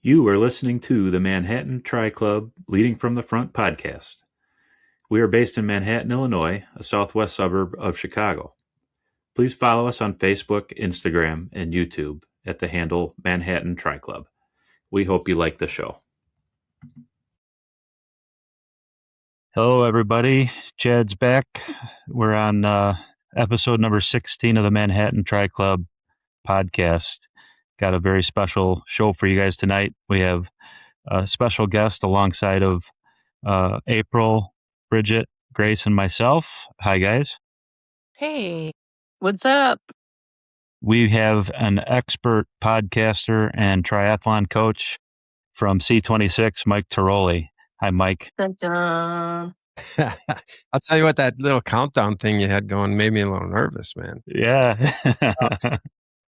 You are listening to the Manhattan Tri Club Leading from the Front podcast. We are based in Manhattan, Illinois, a southwest suburb of Chicago. Please follow us on Facebook, Instagram, and YouTube at the handle Manhattan Tri Club. We hope you like the show. Hello, everybody. Chad's back. We're on episode number 16 of the Manhattan Tri Club podcast. Got a very special show for you guys tonight. We have a special guest alongside of April, Bridget, Grace, and myself. Hi, guys. Hey, what's up? We have an expert podcaster and triathlon coach from C26, Mike Tarrolly. Hi, Mike. Dun-dun. I'll tell you what, that little countdown thing you had going made me a little nervous, man. Yeah.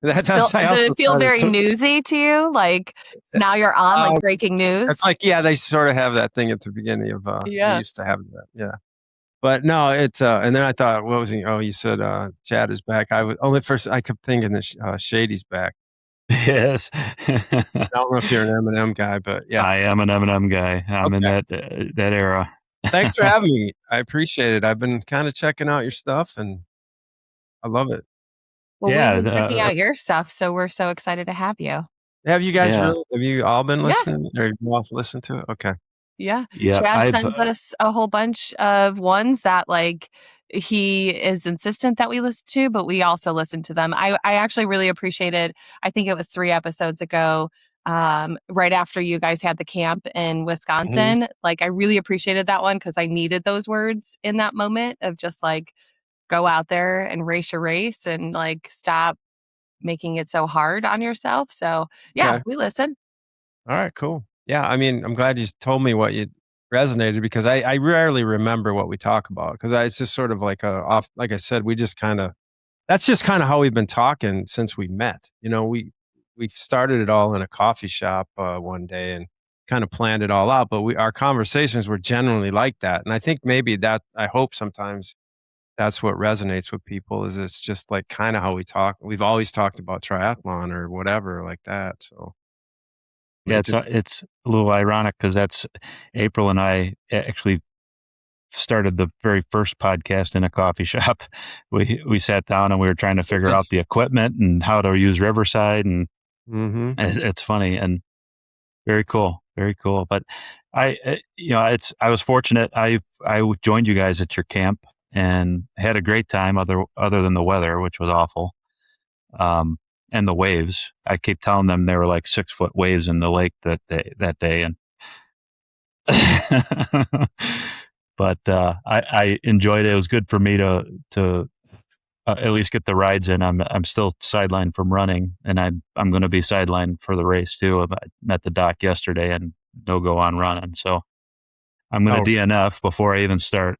Did it feel very newsy to you? Like now you're on like breaking news? It's like, yeah, they sort of have that thing at the beginning of, they used to have that. Yeah. But no, it's, and then I thought, what was he? Oh, you said, Chad is back. I kept thinking that Shady's back. Yes. I don't know if you're an M&M guy, but yeah. I am an M&M guy. I'm in that era. Thanks for having me. I appreciate it. I've been kind of checking out your stuff and I love it. Well, we've been checking out your stuff, so we're so excited to have you. Have you guys have you all been listening? Or you all listened to it? Okay. Yeah. Chad sends us a whole bunch of ones that like he is insistent that we listen to, but we also listen to them. I actually really appreciated, I think it was 3 episodes ago, right after you guys had the camp in Wisconsin. Mm-hmm. Like I really appreciated that one because I needed those words in that moment of just like go out there and race your race and like stop making it so hard on yourself. So we listen. All right, cool. Yeah, I mean, I'm glad you told me what you resonated because I rarely remember what we talk about because it's just sort of like like I said, that's just kind of how we've been talking since we met. You know, we started it all in a coffee shop one day and kind of planned it all out, but our conversations were generally like that. And I think maybe I hope sometimes that's what resonates with people is it's just like kind of how we talk. We've always talked about triathlon or whatever like that. So. Yeah, it's a little ironic because that's April and I actually started the very first podcast in a coffee shop. We sat down and we were trying to figure out the equipment and how to use Riverside, and it's funny and very cool, very cool. But I was fortunate. I joined you guys at your camp and had a great time. Other than the weather, which was awful. And the waves, I keep telling them there were like 6-foot waves in the lake that day. And but I enjoyed it. It was good for me to at least get the rides in. I'm still sidelined from running, and I'm going to be sidelined for the race too. I met the doc yesterday and no go on running, so I'm going to DNF before I even start.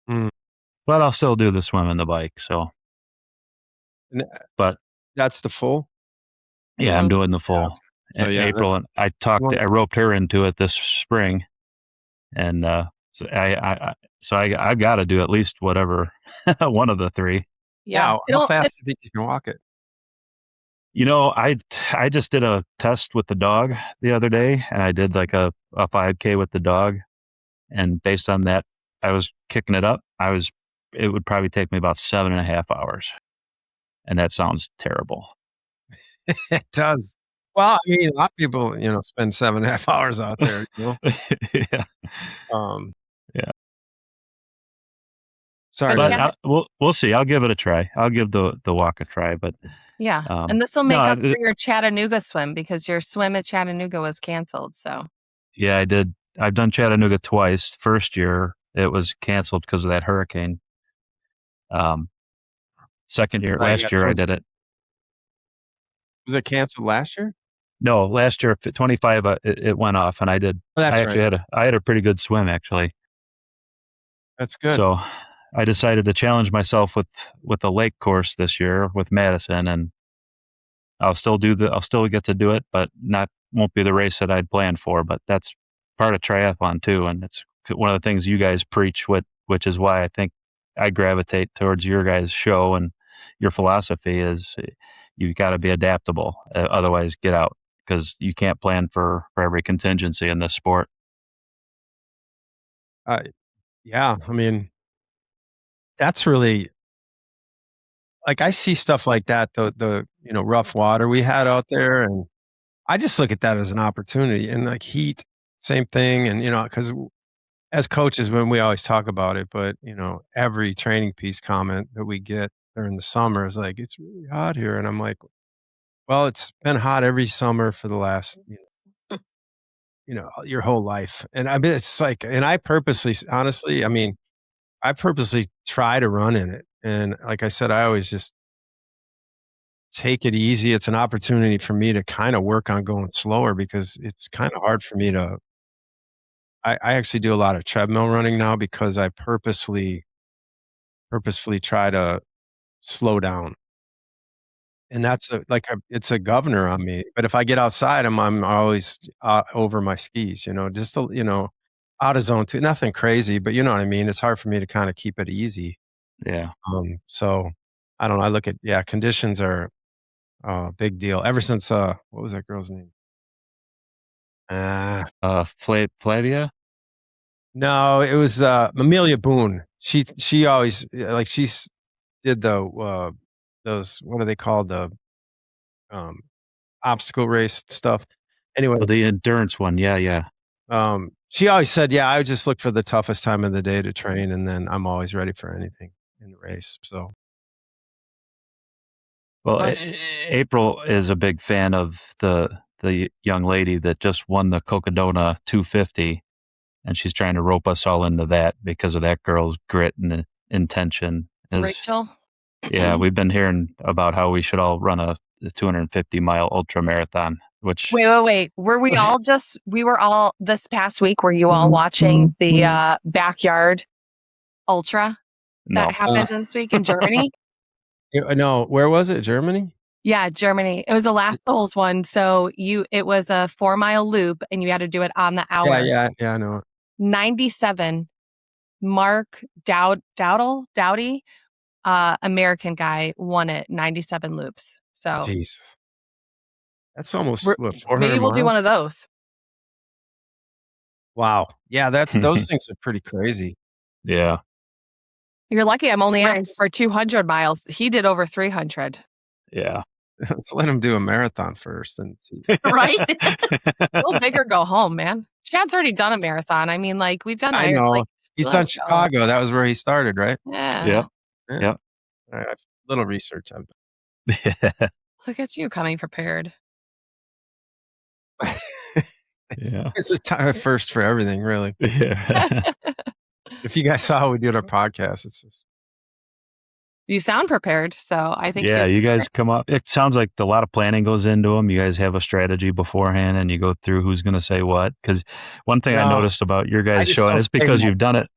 But I'll still do the swim and the bike. So, but. That's the full? Yeah, I'm doing the full. Yeah. So, April, and I roped her into it this spring. And so I've got to do at least whatever, one of the 3. Yeah. How fast do you think you can walk it? You know, I just did a test with the dog the other day, and I did like a 5K with the dog. And based on that, I was kicking it up. It would probably take me about 7.5 hours. And that sounds terrible. It does. Well, I mean, a lot of people, spend 7.5 hours out there. Yeah. Yeah. Sorry, but we'll see. I'll give it a try. I'll give the walk a try. But yeah, and this will make up for your Chattanooga swim because your swim at Chattanooga was canceled. So yeah, I did. I've done Chattanooga twice. First year it was canceled because of that hurricane. Second year, last year I did it. Was it canceled last year? No, last year, 25, it went off, and I did. I had a pretty good swim actually. That's good. So I decided to challenge myself with the lake course this year with Madison, and I'll still get to do it, but won't be the race that I'd planned for. But that's part of triathlon too, and it's one of the things you guys preach, which is why I think I gravitate towards your guys' show and your philosophy is you've got to be adaptable. Otherwise, get out because you can't plan for every contingency in this sport. Yeah, I mean, that's really like I see stuff like that, the rough water we had out there, and I just look at that as an opportunity. And like heat, same thing. And because as coaches, when we always talk about it, but every training piece comment that we get during the summer is like, it's really hot here, and I'm like, well, it's been hot every summer for the last your whole life. And I mean, it's like, and I purposely, honestly, I mean, I purposely try to run in it. And like I said, I always just take it easy. It's an opportunity for me to kind of work on going slower because it's kind of hard for me to. I actually do a lot of treadmill running now because I purposefully try to slow down. And that's it's a governor on me. But if I get outside, I'm always over my skis, just out of zone too. Nothing crazy, but you know what I mean. It's hard for me to kind of keep it easy. Yeah. So I don't know. I look at conditions are a big deal. Ever since what was that girl's name? Flavia? No, it was Amelia Boone. She always like did the those what are they called, the um obstacle race stuff. Anyway, Oh, the endurance one. Yeah, yeah. she always said, "Yeah, I would just look for the toughest time of the day to train, and then I'm always ready for anything in the race." So Well, Nice. April is a big fan of the young lady that just won the Cocodona 250, and she's trying to rope us all into that because of that girl's grit and intention. Rachel. Yeah, we've been hearing about how we should all run a 250-mile ultra marathon, which Wait. We were all this past week, were you all watching the backyard ultra no. that happened this week in Germany? no, where was it? Germany? Yeah, Germany. It was a Last Souls one. So it was a 4-mile loop and you had to do it on the hour. Yeah, I know. 97. Mark Dowdy, American guy, won it 97 loops. So Jeez. That's almost what, 400 maybe we'll do one miles? of those. Wow. Yeah, those things are pretty crazy. Yeah. You're lucky I'm only asking for 200 miles. He did over 300. Yeah. Let's let him do a marathon first and see. Right? Go big or go home, man. Chad's already done a marathon. I mean, like, we've done I know. Like, He's done Chicago. That was where he started, right? yeah. Yep. All right. Little research I've done. Look at you coming prepared. Yeah. It's a first for everything, really. Yeah. If you guys saw how we did our podcast, it's just. You sound prepared, so I think. Yeah, you guys come up. It sounds like a lot of planning goes into them. You guys have a strategy beforehand, and you go through who's going to say what. Because one thing I noticed about your guys' show, and it's because you've done it.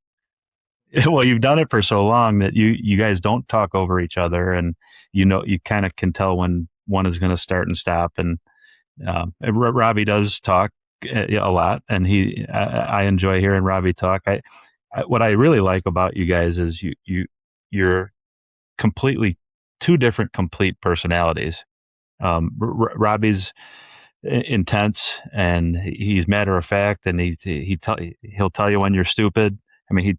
Well, you've done it for so long that you guys don't talk over each other, and you kind of can tell when one is going to start and stop. And Robbie does talk a lot, and I enjoy hearing Robbie talk. What I really like about you guys is you're completely two different complete personalities. Robbie's intense and he's matter of fact, and he'll tell you when you're stupid. I mean,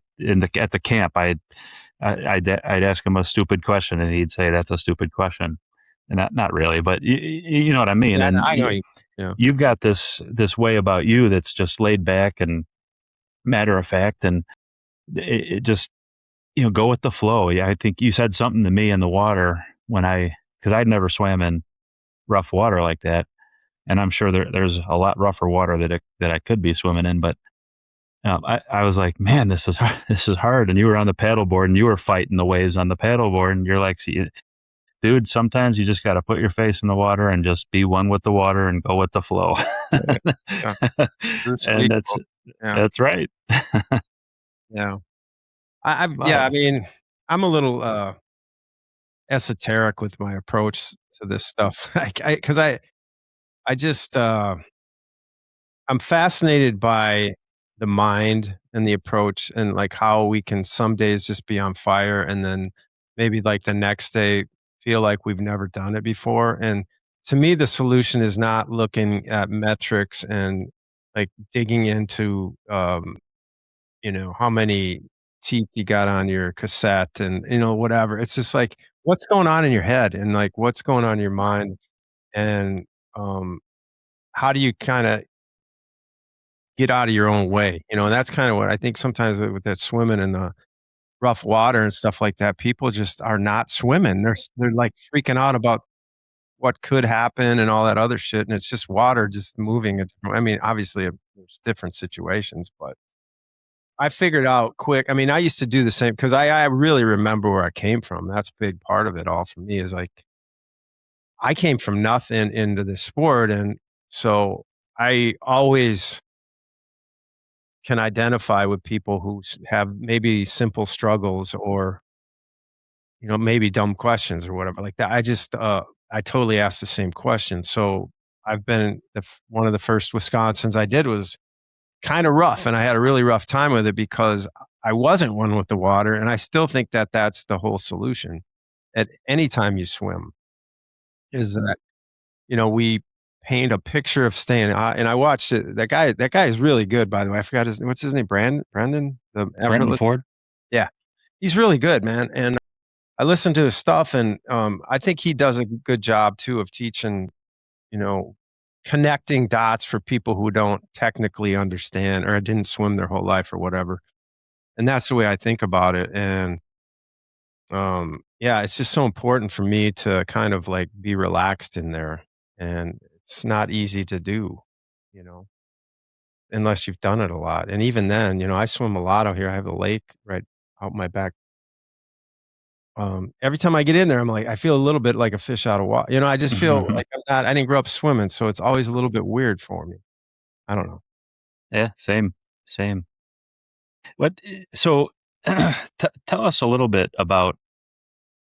at the camp, I'd ask him a stupid question, and he'd say that's a stupid question, and not really, but you know what I mean. Yeah, and I know you. Yeah. You've got this way about you that's just laid back and matter of fact, and it just go with the flow. Yeah, I think you said something to me in the water because I'd never swam in rough water like that, and I'm sure there's a lot rougher water that I could be swimming in, but I was like, man, this is hard. And you were on the paddleboard and you were fighting the waves on the paddleboard, and you're like, dude, sometimes you just got to put your face in the water and just be one with the water and go with the flow. Yeah. And that's right. Yeah. I mean, I'm a little esoteric with my approach to this stuff. Because I just I'm fascinated by the mind and the approach, and like how we can some days just be on fire, and then maybe like the next day feel like we've never done it before. And to me, the solution is not looking at metrics and like digging into, how many teeth you got on your cassette and, whatever. It's just like, what's going on in your head and like what's going on in your mind and, um, how do you kind of get out of your own way? And that's kind of what I think sometimes with that swimming in the rough water and stuff like that, people just are not swimming. They're like freaking out about what could happen and all that other shit, and it's just water just moving. I mean, obviously, there's different situations, but I figured out quick. I mean, I used to do the same because I really remember where I came from. That's a big part of it all for me is like I came from nothing into the sport, and so I always can identify with people who have maybe simple struggles or maybe dumb questions or whatever like that. I totally asked the same question. So I've been one of the first Wisconsins I did was kind of rough, and I had a really rough time with it because I wasn't one with the water, and I still think that that's the whole solution. At any time you swim, is that we paint a picture of staying. And I watched it. That guy is really good, by the way. I forgot what's his name. Brandon, the Brendan effortless. Ford. Yeah, he's really good, man. And I listened to his stuff, and I think he does a good job too of teaching, you know, connecting dots for people who don't technically understand or didn't swim their whole life or whatever. And that's the way I think about it. And yeah, it's just so important for me to kind of like be relaxed in there. And it's not easy to do, you know, unless you've done it a lot. And even then, I swim a lot out here. I have a lake right out my back. Every time I get in there, I'm like, I feel a little bit like a fish out of water. I just feel like I didn't grow up swimming, so it's always a little bit weird for me. I don't know. Yeah, same. So tell us a little bit about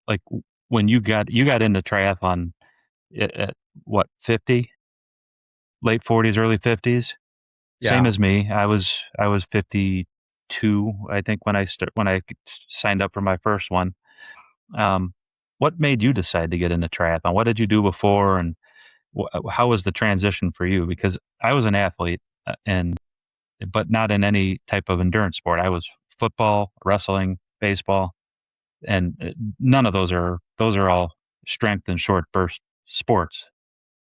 like when you got into triathlon at what, 50, late 40s, early 50s, same Yeah. as me. I was 52, I think, when I signed up for my first one. Um, what made you decide to get into triathlon? What did you do before, and how was the transition for you? Because I was an athlete, and but not in any type of endurance sport. I was football, wrestling, baseball, and none of those are all strength and short burst sports.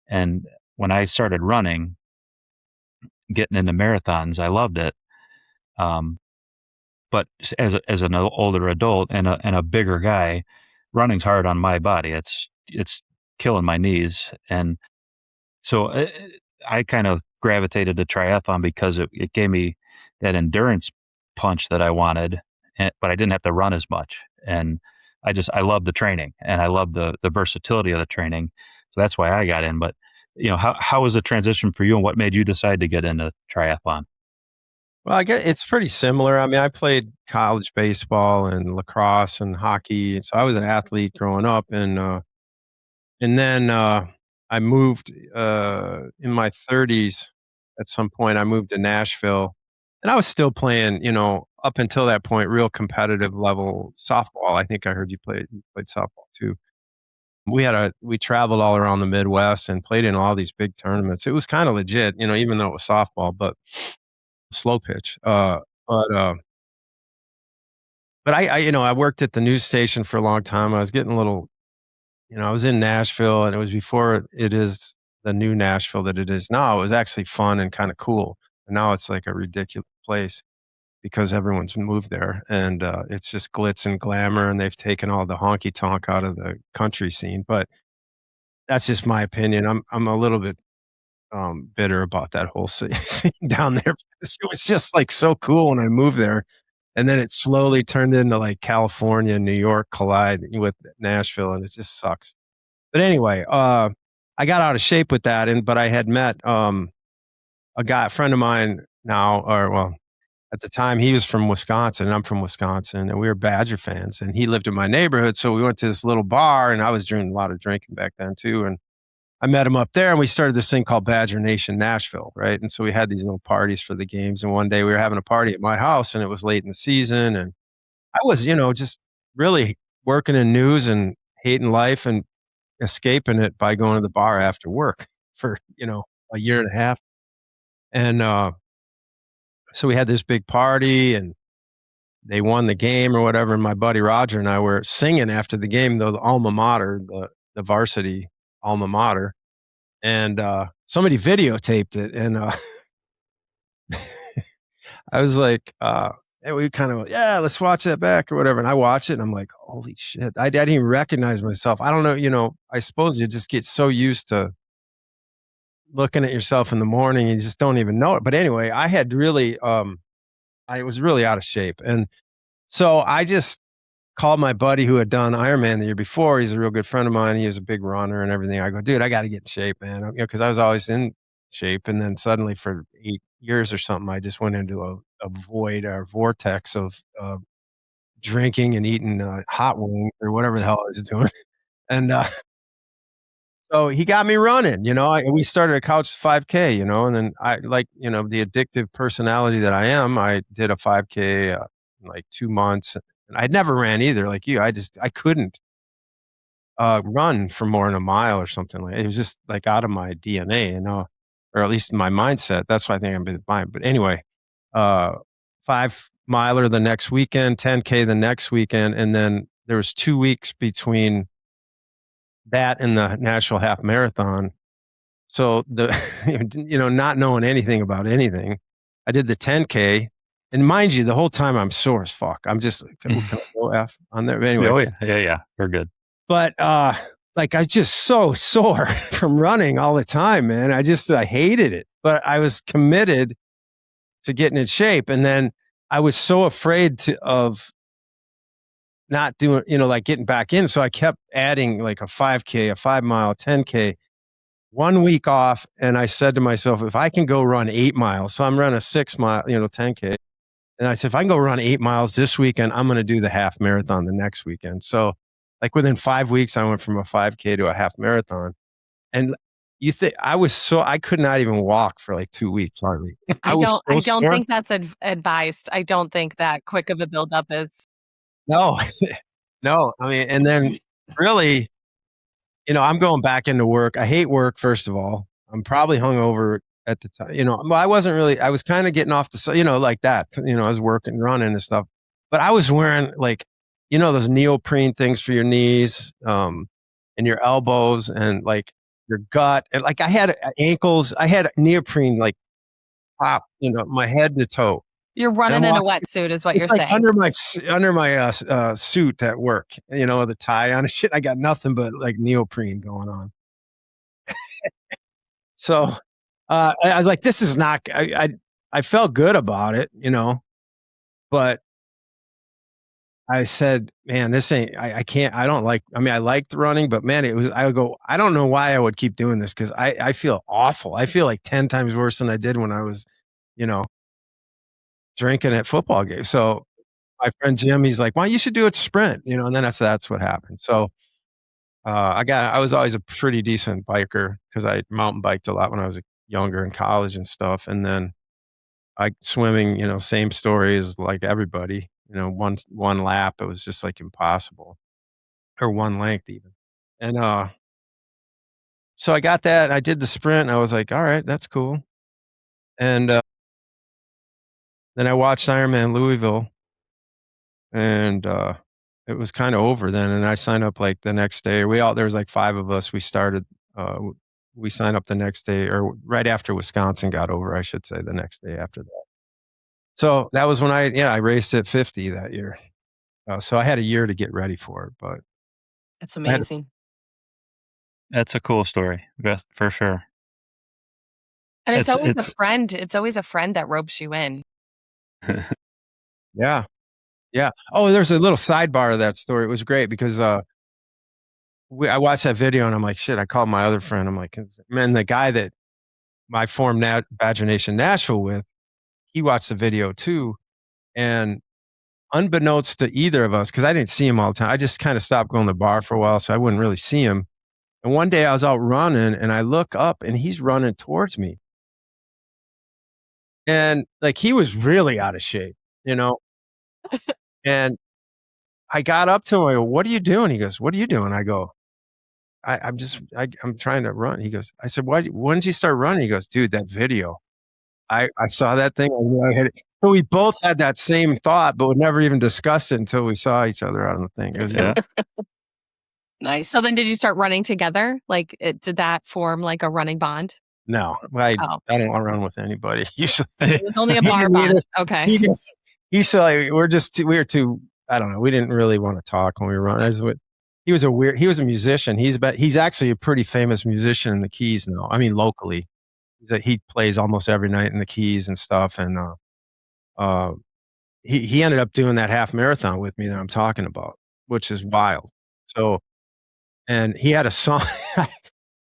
And when I started running, getting into marathons, I loved it. Um, but as an older adult and a bigger guy, running's hard on my body. It's killing my knees, and so I kind of gravitated to triathlon because it gave me that endurance punch that I wanted, but I didn't have to run as much. And I love the training, and I love the versatility of the training. So that's why I got in. But how was the transition for you, and what made you decide to get into triathlon? Well, I guess it's pretty similar. I mean, I played college baseball and lacrosse and hockey, so I was an athlete growing up, and then I moved in my 30s. At some point, I moved to Nashville, and I was still playing, up until that point, real competitive level softball. I think I heard you played softball too. We traveled all around the Midwest and played in all these big tournaments. It was kind of legit, even though it was softball, but slow pitch. But but I worked at the news station for a long time. I was getting a little, I was in Nashville, and it was before it is the new Nashville that it is now. It was actually fun and kind of cool. And now it's like a ridiculous place because everyone's moved there, and it's just glitz and glamour, and they've taken all the honky tonk out of the country scene. But that's just my opinion. I'm a little bit bitter about that whole scene down there because it was just like so cool when I moved there. And then it slowly turned into like California and New York collide with Nashville, and it just sucks. But anyway, I got out of shape with that, but I had met a friend of mine now, or well, at the time he was from Wisconsin, and I'm from Wisconsin, and we were Badger fans, and he lived in my neighborhood, so we went to this little bar, and I was doing a lot of drinking back then too, and I met him up there, and we started this thing called Badger Nation Nashville, right? And so we had these little parties for the games, and one day we were having a party at my house, and it was late in the season, and I was, just really working in news and hating life, and escaping it by going to the bar after work for, a year and a half. And so we had this big party and they won the game or whatever. And my buddy Roger and I were singing after the game, though, the alma mater, the varsity alma mater. And somebody videotaped it. And I was like, and we kind of, yeah, let's watch that back or whatever. And I watch it and I'm like, holy shit. I didn't even recognize myself. I don't know, I suppose you just get so used to looking at yourself in the morning, you just don't even know it. But anyway, I had really, I was really out of shape. And so I just called my buddy who had done Ironman the year before. He's a real good friend of mine. He was a big runner and everything. I go, dude, I got to get in shape, man. Because I was always in shape. And then suddenly for 8 years or something, I just went into a void or vortex of drinking and eating hot wings or whatever the hell I was doing. And so he got me running, we started a couch 5K, and then I the addictive personality that I am, I did a 5K in like 2 months. And I'd never ran either like you. I couldn't run for more than a mile or something like it was just like out of my DNA, or at least my mindset. That's why I think I'm bit mine. But anyway, 5 miler the next weekend, 10K the next weekend, and then there was 2 weeks between that and the Nashville Half Marathon. So not knowing anything about anything, I did the 10K, and mind you, the whole time I'm sore as fuck. I'm just can I go F on there? But anyway, oh yeah, we're good. But like I just so sore from running all the time, man. I hated it, but I was committed to getting in shape, and then I was so afraid of not doing, like getting back in. So I kept adding like a 5K, a 5 mile, 10K, 1 week off. And I said to myself, if I can go run 8 miles, so I'm running a 6 mile, 10K. And I said, if I can go run 8 miles this weekend, I'm going to do the half marathon the next weekend. So like within 5 weeks, I went from a 5K to a half marathon. And I could not even walk for like 2 weeks hardly. I don't think that's advised. I don't think that quick of a buildup is. No, no. I mean, and then really, I'm going back into work. I hate work, first of all. I'm probably hungover at the time. Well, I was kind of getting off like that. I was working, running and stuff. But I was wearing like, those neoprene things for your knees, and your elbows and like your gut. And like I had ankles, I had neoprene like top, my head to toe. You're running in a wetsuit is what you're like saying. Under my suit at work, the tie on and shit. I got nothing but like neoprene going on. So I was like, this is not, I felt good about it, but I said, man, this ain't, I can't, I don't like, I liked running, but man, I would go, I don't know why I would keep doing this. Cause I feel awful. I feel like 10 times worse than I did when I was, drinking at football games. So my friend Jim, he's like, well, you should do a sprint, and then that's what happened. So I was always a pretty decent biker because I mountain biked a lot when I was younger in college and stuff. And then swimming, same story as like everybody, one lap, it was just like impossible, or one length even. And so I got that, I did the sprint, and I was like, all right, that's cool. And then I watched Ironman Louisville, and it was kind of over then. And I signed up like the next day. There was like 5 of us. We started, we signed up the next day, or right after Wisconsin got over, I should say, the next day after that. So that was when I raced at 50 that year. So I had a year to get ready for it, but it's amazing. That's a cool story, for sure. And it's always a friend. It's always a friend that ropes you in. Yeah. Yeah. Oh, there's a little sidebar of that story. It was great because I watched that video and I'm like, shit, I called my other friend. I'm like, man, the guy that I formed Badger Nation Nashville with, he watched the video too. And unbeknownst to either of us, because I didn't see him all the time, I just kind of stopped going to the bar for a while, so I wouldn't really see him. And one day I was out running and I look up and he's running towards me. And like he was really out of shape, And I got up to him. I go, what are you doing? He goes, what are you doing? I go, I'm trying to run. He goes, I said, when did you start running? He goes, dude, that video. I saw that thing. So we both had that same thought, but we never even discussed it until we saw each other on the thing. It was Nice. So then did you start running together? Like, did that form like a running bond? No, I don't want to run with anybody. Usually, it was only a bar bond. Okay. He's like, we were too, I don't know. We didn't really want to talk when we were running. He was a musician. He's actually a pretty famous musician in the Keys now. I mean, locally. He plays almost every night in the Keys and stuff. And he ended up doing that half marathon with me that I'm talking about, which is wild. So, and he had a song.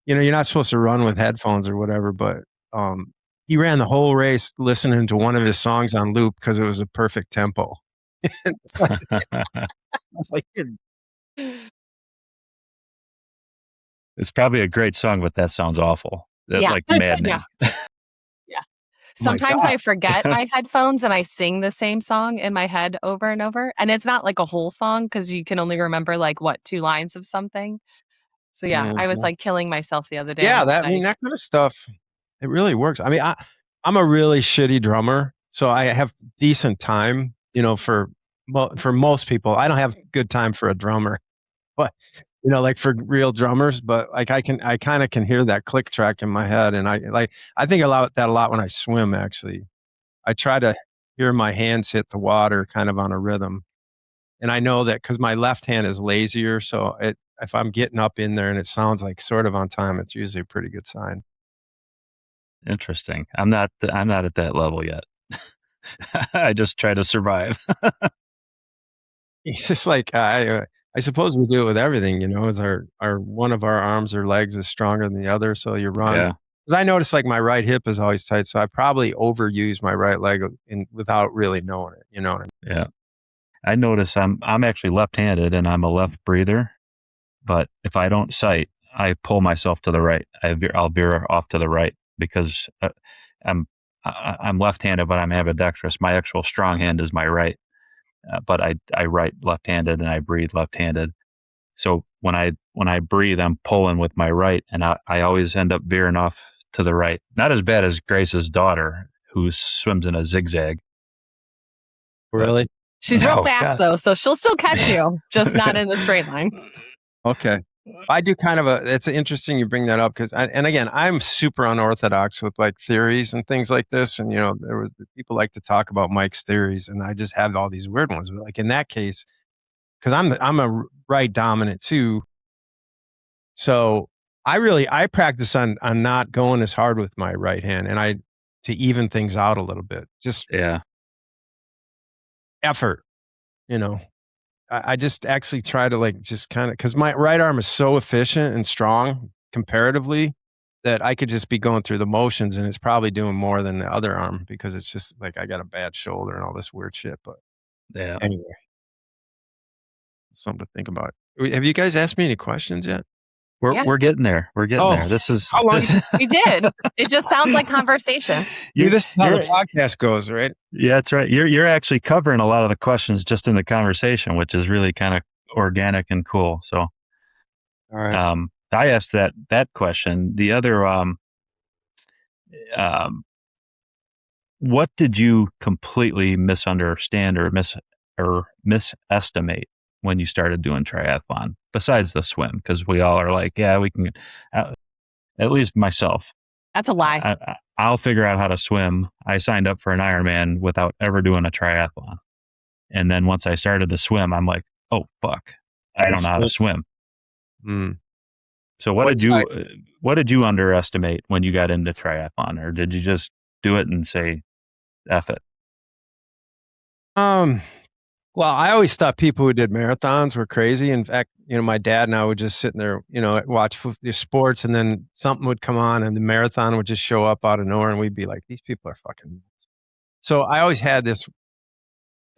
You're not supposed to run with headphones or whatever, but he ran the whole race listening to one of his songs on loop because it was a perfect tempo. I was like, it's probably a great song, but that sounds awful. Like maddening. Yeah. Sometimes I forget my headphones and I sing the same song in my head over and over. And it's not like a whole song because you can only remember like 2 lines of something. So I was like killing myself the other day. Yeah, that kind of stuff, it really works. I mean, I'm a really shitty drummer, so I have decent time, for most people. I don't have good time for a drummer, but like for real drummers, but like I kind of can hear that click track in my head. And I think about that a lot when I swim, actually. I try to hear my hands hit the water kind of on a rhythm. And I know that because my left hand is lazier. So if I'm getting up in there and it sounds like sort of on time, it's usually a pretty good sign. Interesting. I'm not at that level yet. I just try to survive. It's just like, I suppose we do it with everything, is our one of our arms or legs is stronger than the other. So you run. Yeah. Because I notice like my right hip is always tight. So I probably overuse my right leg without really knowing it. You know what I mean? Yeah. I notice I'm actually left-handed and I'm a left breather, but if I don't sight, I pull myself to the right. I'll veer off to the right because I'm left-handed, but I'm ambidextrous. My actual strong hand is my right, but I write left-handed and I breathe left-handed. So when I breathe, I'm pulling with my right, and I always end up veering off to the right. Not as bad as Grace's daughter, who swims in a zigzag. Really? She's real fast though, so she'll still catch you, just not in the straight line. Okay. I do kind of it's interesting you bring that up because, and again, I'm super unorthodox with like theories and things like this. And, people like to talk about Mike's theories and I just have all these weird ones. But like in that case, because I'm a right dominant too. So I practice on not going as hard with my right hand and to even things out a little bit, just effort, I just actually try to like just kind of because my right arm is so efficient and strong comparatively that I could just be going through the motions and it's probably doing more than the other arm because it's just like I got a bad shoulder and all this weird shit. But anyway, something to think about. Have you guys asked me any questions yet? We're getting there. We're getting there. This is how long. We did. It just sounds like conversation. This is how the podcast goes, right? Yeah, that's right. You're actually covering a lot of the questions just in the conversation, which is really kind of organic and cool. So, all right. I asked that question. The other, what did you completely misunderstand or misestimate when you started doing triathlon, besides the swim? Because we all are like, yeah, we can, at least myself. That's a lie. I'll figure out how to swim. I signed up for an Ironman without ever doing a triathlon. And then once I started to swim, I'm like, oh, fuck, I don't know how to swim. So what did you underestimate when you got into triathlon? Or did you just do it and say, F it? Well, I always thought people who did marathons were crazy. In fact, my dad and I would just sit in there, watch sports, and then something would come on, and the marathon would just show up out of nowhere, and we'd be like, "These people are fucking nuts." So I always had this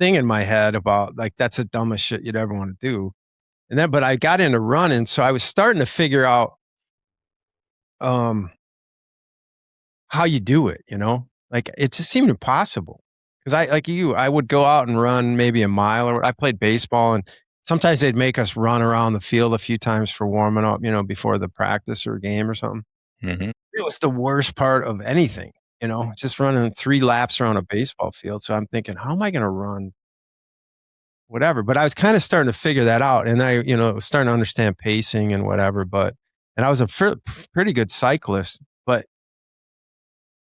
thing in my head about like that's the dumbest shit you'd ever want to do. And then, but I got into running, so I was starting to figure out how you do it. Like it just seemed impossible. Because I would go out and run maybe a mile, or I played baseball, and sometimes they'd make us run around the field a few times for warming up, before the practice or game or something. Mm-hmm. It was the worst part of anything, just running 3 laps around a baseball field. So I'm thinking, how am I going to run whatever? But I was kind of starting to figure that out, and I, was starting to understand pacing and whatever. And I was a pretty good cyclist, but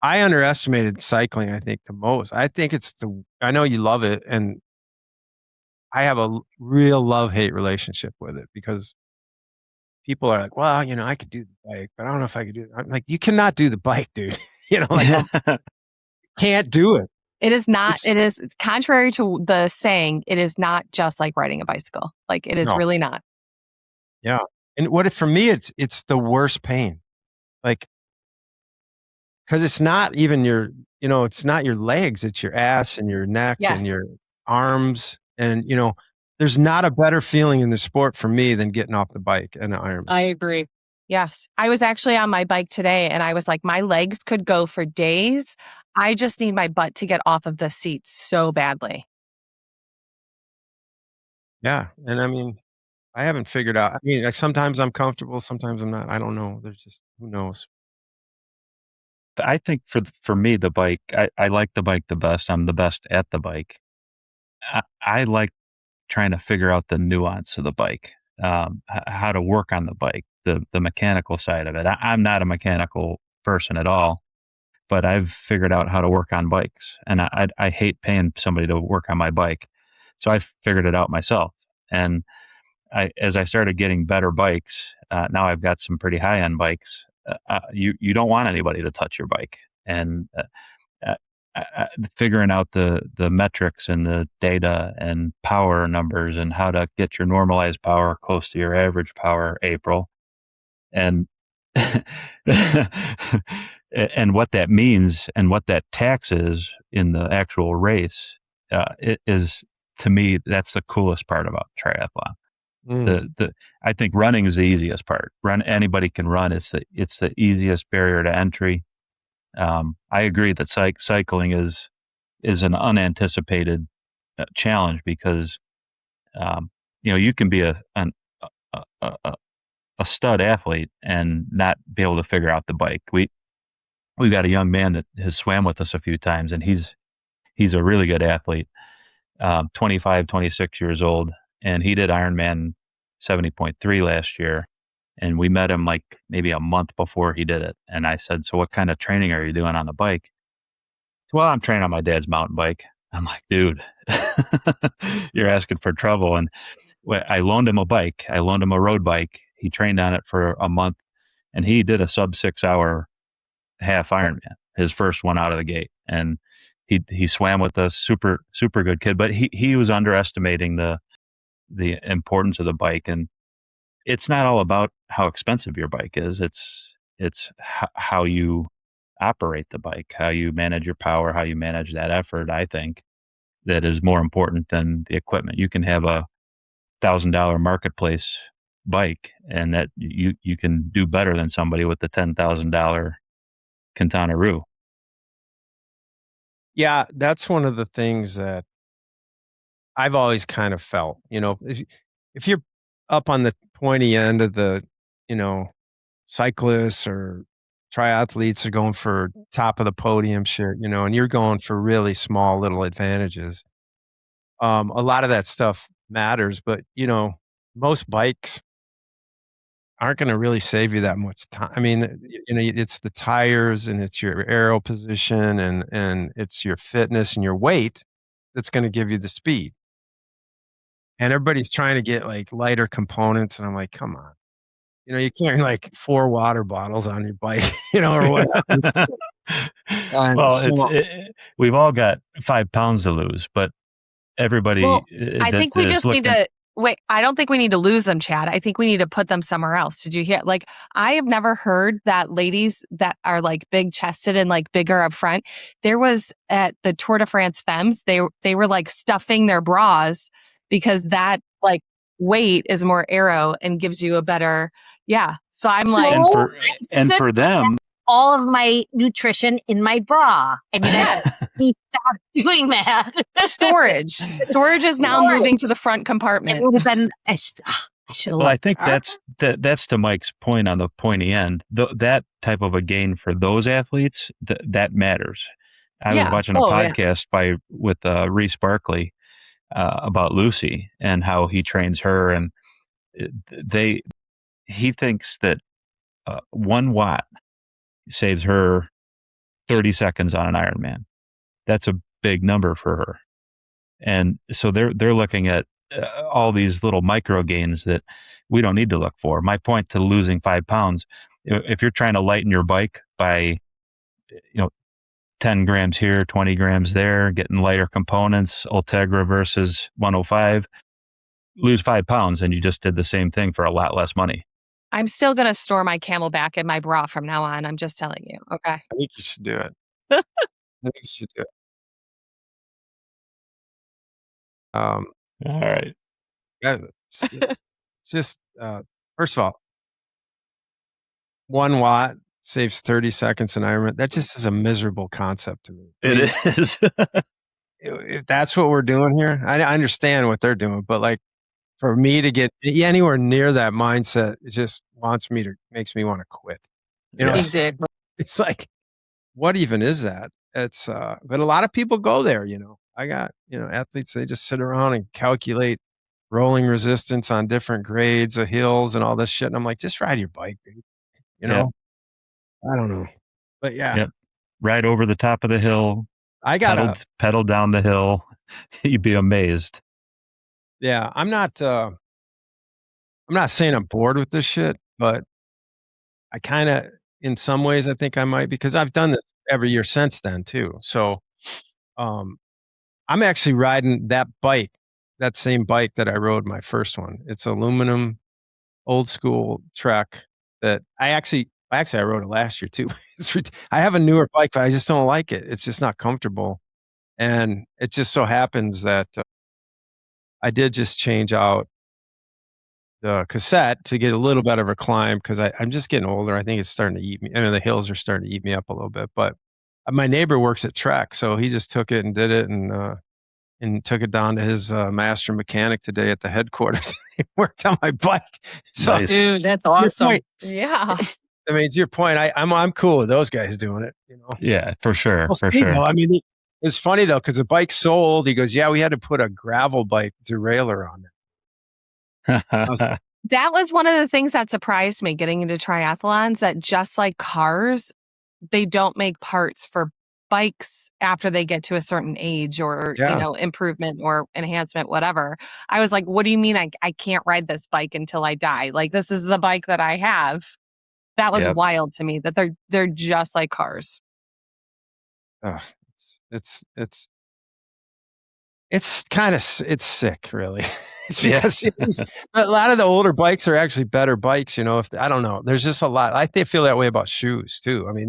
I underestimated cycling, I think, the most. I think I know you love it, and I have a real love-hate relationship with it, because people are like, well, I could do the bike, but I don't know if I could do it. I'm like, you cannot do the bike, dude. Can't do it. It is not, it is contrary to the saying, it is not just like riding a bicycle. Like, it is really not. Yeah. And for me, it's the worst pain. Like, because it's not even it's not your legs, it's your ass and your neck and your arms. And, there's not a better feeling in the sport for me than getting off the bike and the Ironman. I agree. Yes. I was actually on my bike today, and I was like, my legs could go for days. I just need my butt to get off of the seat so badly. Yeah. And I mean, I haven't figured out. I mean, like, sometimes I'm comfortable, sometimes I'm not. I don't know. There's just, who knows? I think for me, the bike, I like the bike the best. I'm the best at the bike. I like trying to figure out the nuance of the bike, how to work on the bike, the mechanical side of it. I'm not a mechanical person at all, but I've figured out how to work on bikes, and I hate paying somebody to work on my bike. So I figured it out myself. And as I started getting better bikes, now I've got some pretty high end bikes. You don't want anybody to touch your bike, and uh, figuring out the metrics and the data and power numbers and how to get your normalized power close to your average power, April, and and what that means and what that tax is in the actual race, it is, to me, that's the coolest part about triathlon. I think running is the easiest part. Anybody can run. It's the easiest barrier to entry. I agree that cycling is an unanticipated challenge, because you can be a stud athlete and not be able to figure out the bike. We got a young man that has swam with us a few times, and he's a really good athlete, 25, 26 years old, and he did Ironman 70.3 last year. And we met him like maybe a month before he did it. And I said, so what kind of training are you doing on the bike? Well, I'm training on my dad's mountain bike. I'm like, dude, you're asking for trouble. And I loaned him a bike. I loaned him a road bike. He trained on it for a month, and he did a sub 6 hour half Ironman, his first one out of the gate. And he swam with us, super, super good kid, but he was underestimating the importance of the bike. And it's not all about how expensive your bike is. It's how you operate the bike, how you manage your power, how you manage that effort. I think that is more important than the equipment. You can have a $1,000 marketplace bike, and that you can do better than somebody with the $10,000 Quintana Roo. Yeah, that's one of the things that I've always kind of felt. If you're up on the pointy end of the, cyclists or triathletes are going for top of the podium shit, and you're going for really small little advantages. A lot of that stuff matters, but most bikes aren't going to really save you that much time. I mean, it's the tires, and it's your aero position, and it's your fitness and your weight that's going to give you the speed. And everybody's trying to get like lighter components, and I'm like, come on. You carry like 4 water bottles on your bike, or whatever. Well, we've all got 5 pounds to lose, but everybody. Well, I think we just need to wait. I don't think we need to lose them, Chad. I think we need to put them somewhere else. Did you hear? Like, I have never heard that ladies that are like big chested and like bigger up front. There was at the Tour de France Femmes, they were like stuffing their bras because that like weight is more aero and gives you a better. Yeah. So I'm and for them, all of my nutrition in my bra. I mean, He stopped doing that. Storage is now moving to the front compartment. It would have been. I should have. Well, I think that's to Mike's point on the pointy end. That type of a gain for those athletes that matters. I was watching a podcast with Reese Barkley about Lucy and how he trains her, and he thinks that 1 watt saves her 30 seconds on an Ironman. That's a big number for her, and so they're looking at all these little micro gains that we don't need to look for. My point to losing 5 pounds, if you're trying to lighten your bike by 10 grams here, 20 grams there, getting lighter components, Ultegra versus 105, lose 5 pounds and you just did the same thing for a lot less money. I'm still going to store my Camelback in my bra from now on. I'm just telling you. Okay. I think you should do it. I think you should do it. All right. Just first of all, 1 watt saves 30 seconds in Ironman. That just is a miserable concept to me. It is. If that's what we're doing here, I understand what they're doing, but like for me to get anywhere near that mindset, it just makes me want to quit. Exactly. It's like, what even is that? It's but a lot of people go there. I got athletes, they just sit around and calculate rolling resistance on different grades of hills and all this shit. And I'm like, just ride your bike, dude. I don't know, but yeah. Yep. Ride over the top of the hill. I got pedal down the hill. You'd be amazed. Yeah, I'm not saying I'm bored with this shit, but I kind of, in some ways, I think I might, because I've done this every year since then too. So, I'm actually riding that same bike that I rode my first one. It's aluminum, old school Trek that I rode it last year too. I have a newer bike, but I just don't like it. It's just not comfortable. And it just so happens that I did just change out the cassette to get a little better of a climb because I'm just getting older. I think it's starting to eat me. The hills are starting to eat me up a little bit. But my neighbor works at Trek, so he just took it and did it and took it down to his master mechanic today at the headquarters. He worked on my bike. So, nice. Dude, that's awesome. Yeah. I mean, to your point, I'm cool with those guys doing it. Yeah, for sure. Well, sure. I mean, it's funny though, because the bike's so old. He goes, "Yeah, we had to put a gravel bike derailleur on it." That was one of the things that surprised me getting into triathlons, that just like cars, they don't make parts for bikes after they get to a certain age or, improvement or enhancement, whatever. I was like, what do you mean I can't ride this bike until I die? Like, this is the bike that I have. That was wild to me that they're just like cars. It's kind of, it's sick, really. It's because a lot of the older bikes are actually better bikes. I don't know. There's just a lot. I feel that way about shoes too. I mean,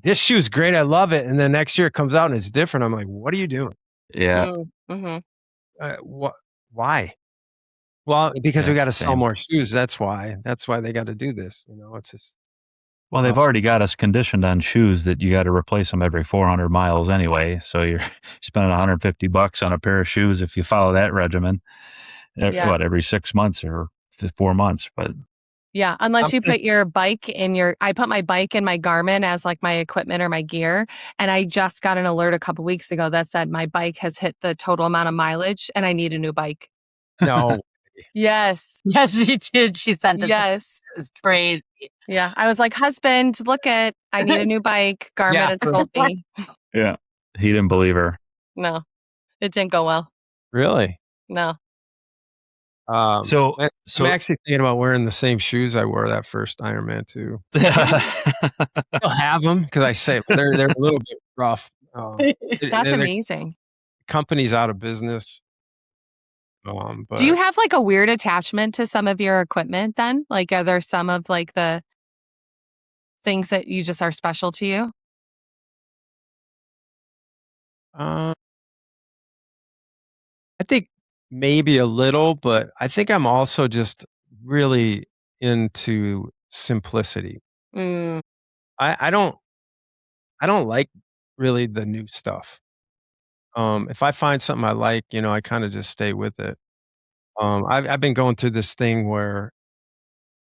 this shoe's great. I love it. And then next year it comes out and it's different. I'm like, what are you doing? Yeah. Why? Well, because we got to sell more shoes. That's why they got to do this. It's just. Well, they've already got us conditioned on shoes that you got to replace them every 400 miles anyway. So you're spending $150 on a pair of shoes if you follow that regimen. Every 6 months or 4 months, but. Yeah, unless you put your bike I put my bike in my Garmin as like my equipment or my gear. And I just got an alert a couple weeks ago that said my bike has hit the total amount of mileage and I need a new bike. No. Yes. Yes, she did. She sent us. Yes. It was crazy. Yeah. I was like, husband, I need a new bike. Garmin has told me. Yeah. He didn't believe her. No, it didn't go well. Really? No. So I'm actually thinking about wearing the same shoes I wore that first Ironman too. I'll have them because I say they're a little bit rough. That's amazing. Company's out of business. But do you have like a weird attachment to some of your equipment then? Like, are there some of like the things that you just are special to you? I think maybe a little, but I think I'm also just really into simplicity. I don't like really the new stuff. If I find something I like, I kind of just stay with it. I've been going through this thing where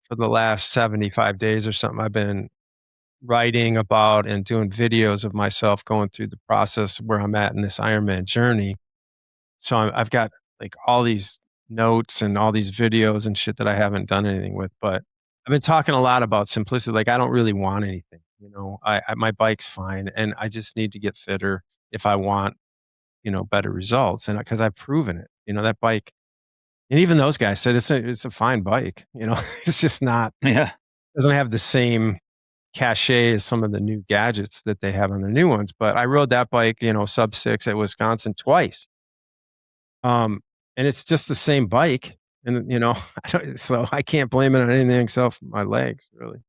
for the last 75 days or something, I've been writing about and doing videos of myself going through the process where I'm at in this Ironman journey. So I've got like all these notes and all these videos and shit that I haven't done anything with. But I've been talking a lot about simplicity. Like I don't really want anything. My bike's fine, and I just need to get fitter if I want better results. And because I've proven it, that bike, and even those guys said it's a fine bike. It's just not Yeah. doesn't have the same cachet as some of the new gadgets that they have on the new ones. But I rode that bike, sub 6 at Wisconsin twice. And it's just the same bike. And, so I can't blame it on anything except my legs, really,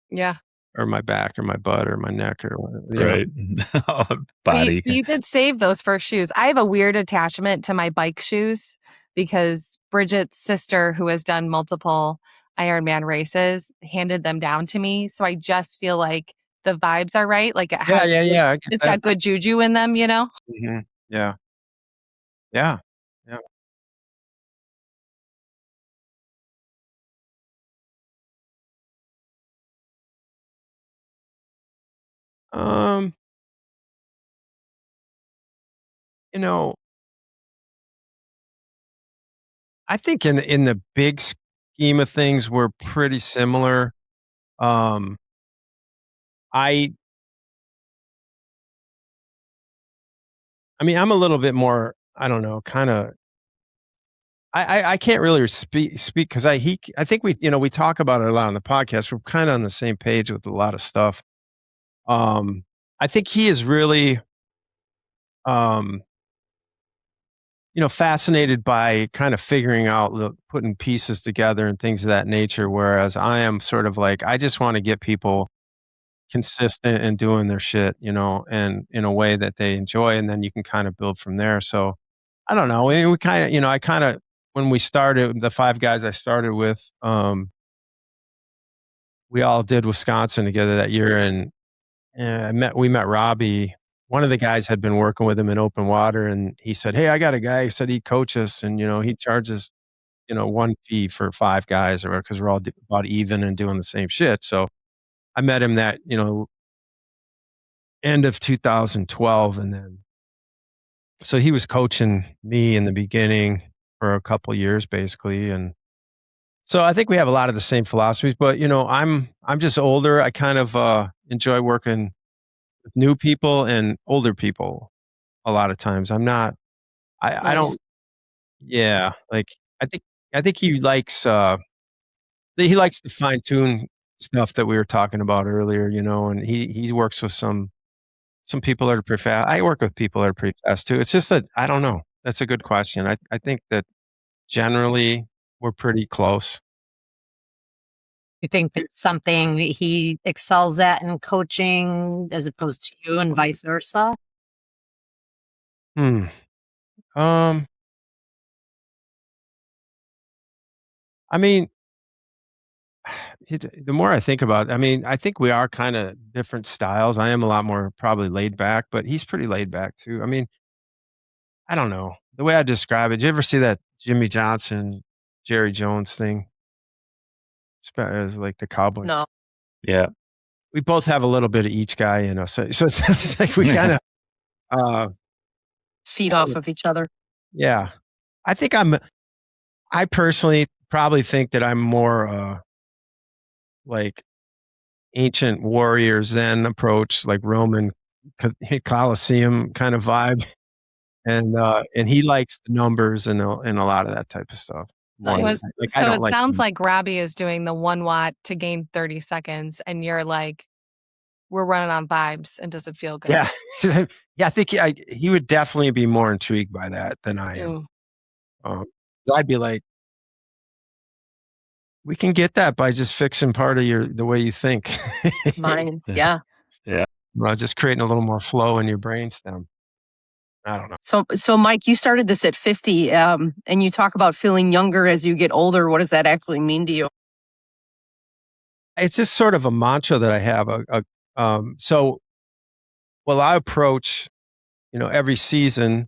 Yeah. or my back or my butt or my neck or whatever. Right. Body. You did save those first shoes. I have a weird attachment to my bike shoes because Bridget's sister, who has done multiple Ironman races, handed them down to me. So I just feel like the vibes are right. Like it has, Yeah. I get it's that. got good juju in them, Mhm. Yeah. Yeah. Yeah. Um, you know, I think in the big scheme of things, we're pretty similar. Um, I I mean, I'm a little bit more, I don't know, kind of. I can't really speak because I think we talk about it a lot on the podcast. We're kind of on the same page with a lot of stuff. Um, I think he is really um, fascinated by kind of figuring out, putting pieces together and things of that nature. Whereas I am sort of like, I just want to get people consistent and doing their shit, and in a way that they enjoy, and then you can kind of build from there. So I don't know. We kind of, I kind of, when we started, the 5 guys I started with, we all did Wisconsin together that year, and we met Robbie. One of the guys had been working with him in open water, and he said, "Hey, I got a guy." He said he'd coach us, and he charges one fee for 5 guys, or because we're all about even and doing the same shit. So I met him that end of 2012, and then so he was coaching me in the beginning for a couple years, basically, and so I think we have a lot of the same philosophies. But I'm just older. I kind of enjoy working with new people and older people a lot of times. I'm not. I don't. Nice. Yeah, like I think I think he likes to fine tune stuff that we were talking about earlier. And he works with some people that are pretty fast. I work with people that are pretty fast too. It's just that I don't know. That's a good question. I think that generally we're pretty close. You think there's something that he excels at in coaching as opposed to you and vice versa? Hmm. Um. I mean, the more I think about it, I mean, I think we are kind of different styles. I am a lot more probably laid back, but he's pretty laid back too. I mean, I don't know the way I describe it. Did you ever see that Jimmy Johnson, Jerry Jones thing? It's like the cowboy. No. Yeah. We both have a little bit of each guy in us. So it's like we kind of, uh, Feed off of each other. yeah. I think I personally probably think that I'm more like ancient warrior Zen approach, like Roman Colosseum kind of vibe. And he likes the numbers and a lot of that type of stuff. More Nice. like I So don't it like sounds like Robbie is doing the 1 watt to gain 30 seconds, and you're like, we're running on vibes and does it feel good? yeah. Yeah, I think he would definitely be more intrigued by that than I am. Ooh. Um, I'd be like, we can get that by just fixing part of the way you think. Mine. Yeah. Yeah. Just creating a little more flow in your brainstem. I don't know. So Mike, you started this at 50, and you talk about feeling younger as you get older. What does that actually mean to you? It's just sort of a mantra that I have. So Well, I approach, every season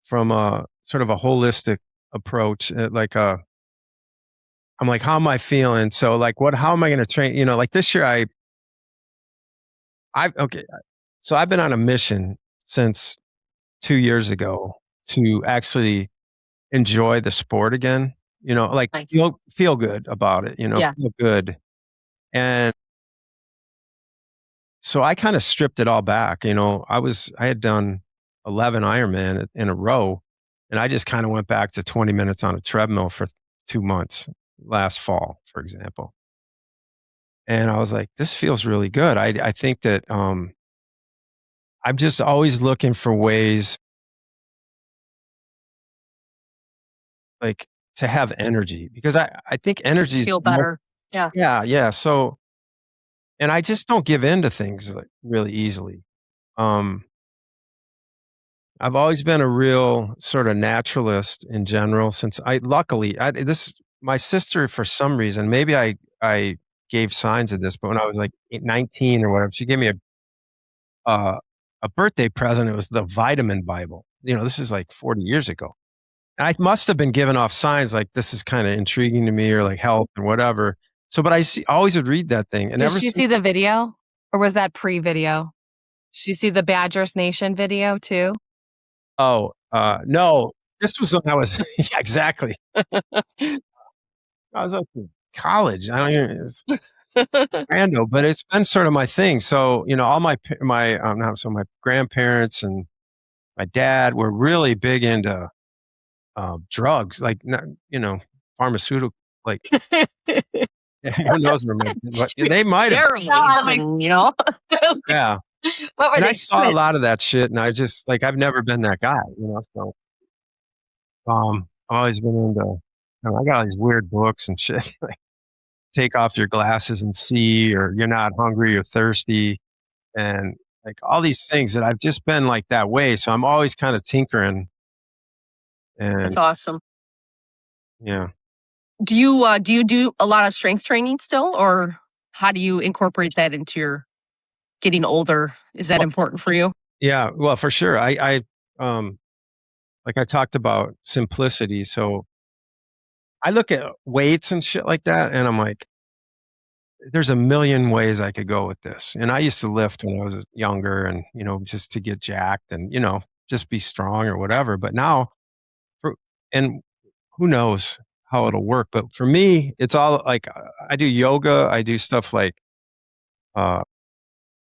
from a sort of a holistic approach, I'm like, how am I feeling? So like, how am I going to train? Like this year, okay. So I've been on a mission since 2 years ago to actually enjoy the sport again, like Nice. feel good about it, Yeah. feel good. And so I kind of stripped it all back. I had done 11 Ironman in a row, and I just kind of went back to 20 minutes on a treadmill for 2 months last fall, for example. And I was like, this feels really good. I think that I'm just always looking for ways like to have energy because I think energy is Feel the most. better. Yeah. Yeah, yeah. So, and I just don't give in to things like really easily. Um, I've always been a real sort of naturalist in general since my sister, for some reason, maybe I gave signs of this, but when I was like 19 or whatever, she gave me uh, a birthday present. It was the Vitamin Bible. This is like 40 years ago. I must have been giving off signs like this is kind of intriguing to me or like health or whatever. So, but always would read that thing. And Did ever she since, see the video or was that pre-video? She see the Badgers Nation video too? no, this was when I was, yeah, exactly. I was like in college. I don't even, it's random, but it's been sort of my thing. So, all my grandparents and my dad were really big into drugs, like, not, pharmaceutical, like, who knows where but they might have. Steroids and, Yeah. what were And I they saw a doing? lot of that shit, and I just like I've never been that guy, so I've always been into I got all these weird books and shit, like Take Off Your Glasses and See, or You're Not Hungry, You're Thirsty, and like all these things that I've just been like that way. So I'm always kind of tinkering That's and awesome. yeah. Do you do a lot of strength training still, or how do you incorporate that into your getting older? Is that Well, important for you? yeah, well, for sure. Like I talked about simplicity. So I look at weights and shit like that, and I'm like, there's a million ways I could go with this. And I used to lift when I was younger and, just to get jacked and, just be strong or whatever. But now, for, and who knows how it'll work. But for me, it's all like I do yoga. I do stuff like uh,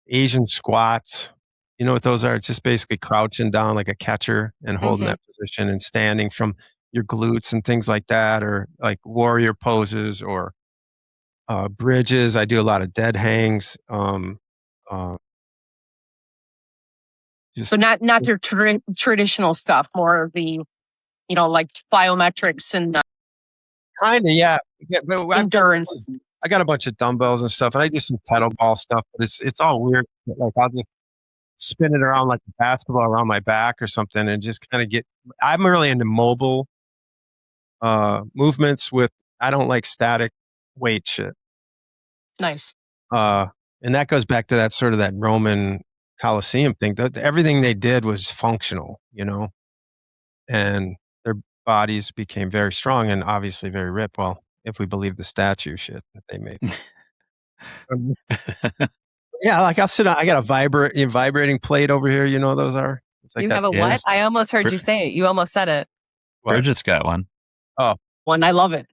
Asian squats. You know what those are? It's just basically crouching down like a catcher and holding Mhm. that position and standing from your glutes and things like that, or like warrior poses or bridges. I do a lot of dead hangs. Uh, So just not your traditional stuff, more of the like biometrics and kind of, yeah. Yeah, but endurance. I got a bunch of dumbbells and stuff, and I do some kettlebell stuff. But it's all weird. Like I'll just spin it around like a basketball around my back or something, and just kind of get. I'm really into mobile movements with. I don't like static weight shit. Nice. Uh, and that goes back to that sort of that Roman Colosseum thing. Everything they did was functional, and their bodies became very strong and obviously very ripped. Well, if we believe the statue shit that they made. Um, yeah, like I'll sit on. I got a vibrating plate over here. You know what those are? It's like You that. have a what? Yes. I almost heard you say it. You almost said it. What? Bridget's got one. Oh, One, I love it.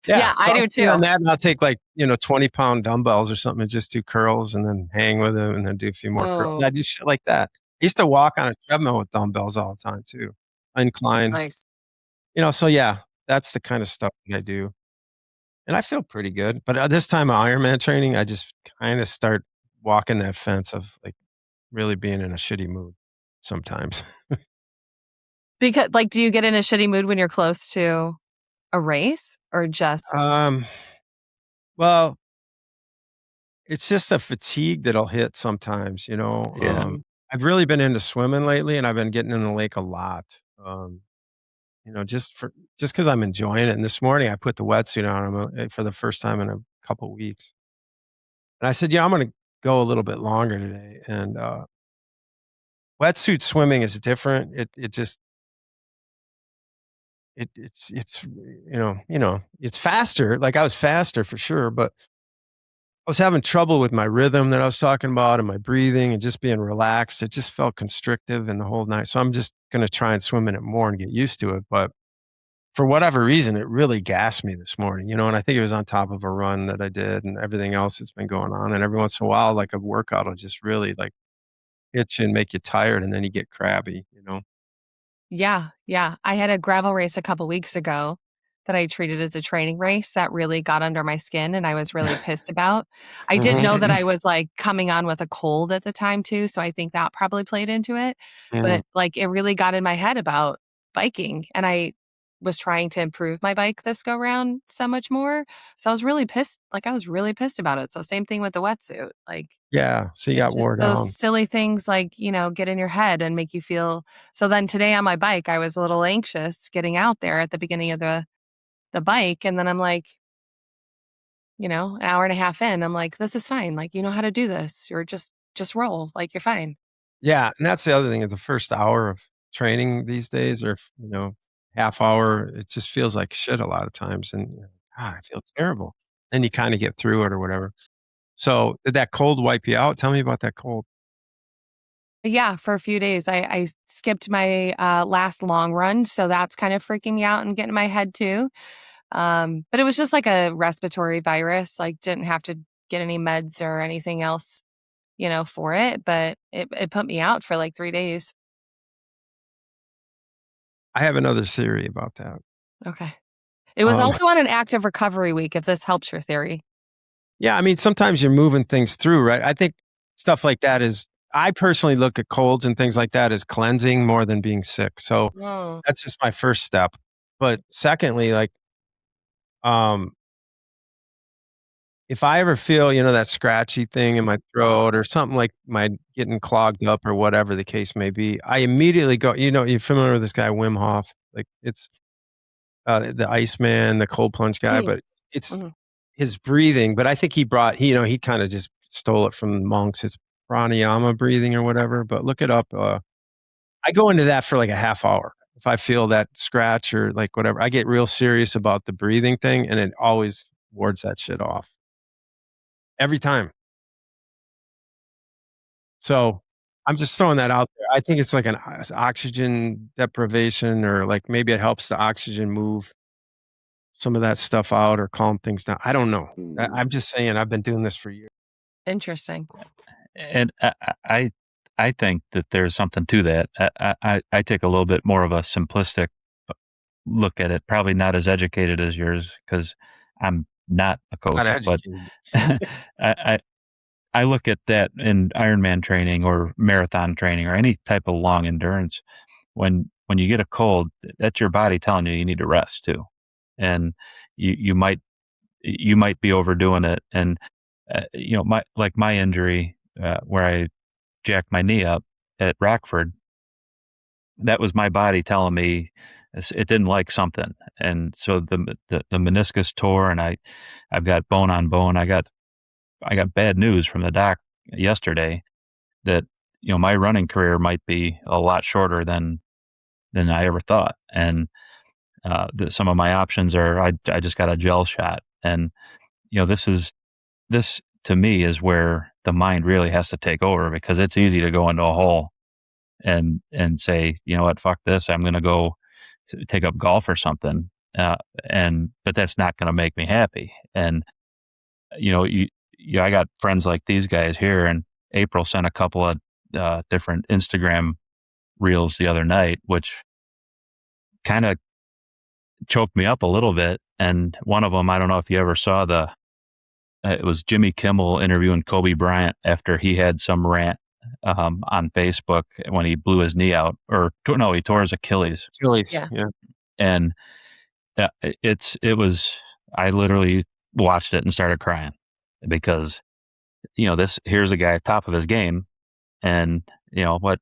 Yeah, I I'll do sit on too. that, and I'll take like 20-pound dumbbells or something, and just do curls, and then hang with them, and then do a few more curls. Oh. I do shit like that. I used to walk on a treadmill with dumbbells all the time too, incline. Nice. So yeah, that's the kind of stuff that I do. And I feel pretty good. But this time of Ironman training, I just kind of start walking that fence of like really being in a shitty mood sometimes. Because do you get in a shitty mood when you're close to a race or just um, well, it's just a fatigue that'll hit sometimes, Yeah. I've really been into swimming lately, and I've been getting in the lake a lot. Just because I'm enjoying it. And this morning I put the wetsuit on for the first time in a couple weeks. And I said, I'm going to go a little bit longer today. And wetsuit swimming is different. It just it's it's faster. Like I was faster for sure, but I was having trouble with my rhythm that I was talking about and my breathing and just being relaxed. It just felt constrictive in the whole night. So I'm just going to try and swim in it more and get used to it. But for whatever reason, it really gassed me this morning, and I think it was on top of a run that I did and everything else that's been going on. And every once in a while, like a workout will just really like hit you and make you tired. And then you get crabby. Yeah, yeah. I had a gravel race a couple weeks ago that I treated as a training race that really got under my skin and I was really pissed about. I didn't know that I was like coming on with a cold at the time too, so I think that probably played into it. Mhm. But like it really got in my head about biking and I was trying to improve my bike this go round so much more. So I was really pissed, like I was really pissed about it. So same thing with the wetsuit. Like Yeah. So you it got just wore those down. silly things like, get in your head and make you feel so then today on my bike, I was a little anxious getting out there at the beginning of the bike. And then I'm like, an hour and a half in, I'm like, this is fine. Like, you know how to do this. You're just roll. Like you're fine. Yeah. And that's the other thing is the first hour of training these days or, half hour, it just feels like shit a lot of times. And I feel terrible. Then you kind of get through it or whatever. So did that cold wipe you out? Tell me about that cold. Yeah, for a few days, I skipped my last long run. So that's kind of freaking me out and getting in my head too. But it was just like a respiratory virus, like didn't have to get any meds or anything else, for it. But it put me out for like 3 days. I have another theory about that. Okay. It was Um, also on an active recovery week, if this helps your theory. yeah, I mean, sometimes you're moving things through, right? I think stuff like that is, I personally look at colds and things like that as cleansing more than being sick. So Mm. that's just my first step. But secondly, like, um, if I ever feel, that scratchy thing in my throat or something like my getting clogged up or whatever the case may be, I immediately go, you're familiar with this guy, Wim Hof? Like it's the Iceman, the cold plunge guy, Mm. but it's Mhm. his breathing. But I think he kind of just stole it from the monks, his pranayama breathing or whatever. But look it up. I go into that for like a half hour. If I feel that scratch or like whatever, I get real serious about the breathing thing and it always wards that shit off every time. So I'm just throwing that out there. I think it's like an oxygen deprivation, or like maybe it helps the oxygen move some of that stuff out or calm things down. I don't know. I'm just saying I've been doing this for years. Interesting. And I think that there's something to that. I take a little bit more of a simplistic look at it, probably not as educated as yours because I'm not a Not coach, but educated. I, I I look at that in Ironman training or marathon training or any type of long endurance. When you get a cold, that's your body telling you need to rest too, and you might be overdoing it. And my injury where I jacked my knee up at Rockford, that was my body telling me it didn't like something. And so the meniscus tore, and I've got bone on bone. I got bad news from the doc yesterday that my running career might be a lot shorter than I ever thought. And some of my options are I just got a gel shot, and this to me is where the mind really has to take over, because it's easy to go into a hole and say, you know what, fuck this, I'm going to go take up golf or something, but that's not going to make me happy. And you know, I got friends like these guys here, and April sent a couple of different Instagram reels the other night, which kind of choked me up a little bit. And one of them, I don't know if you ever saw it was Jimmy Kimmel interviewing Kobe Bryant after he had some rant on Facebook when he blew his knee out, no, he tore his Achilles. Achilles. Yeah. Yeah. And it was, I literally watched it and started crying because, here's a guy at top of his game. And, what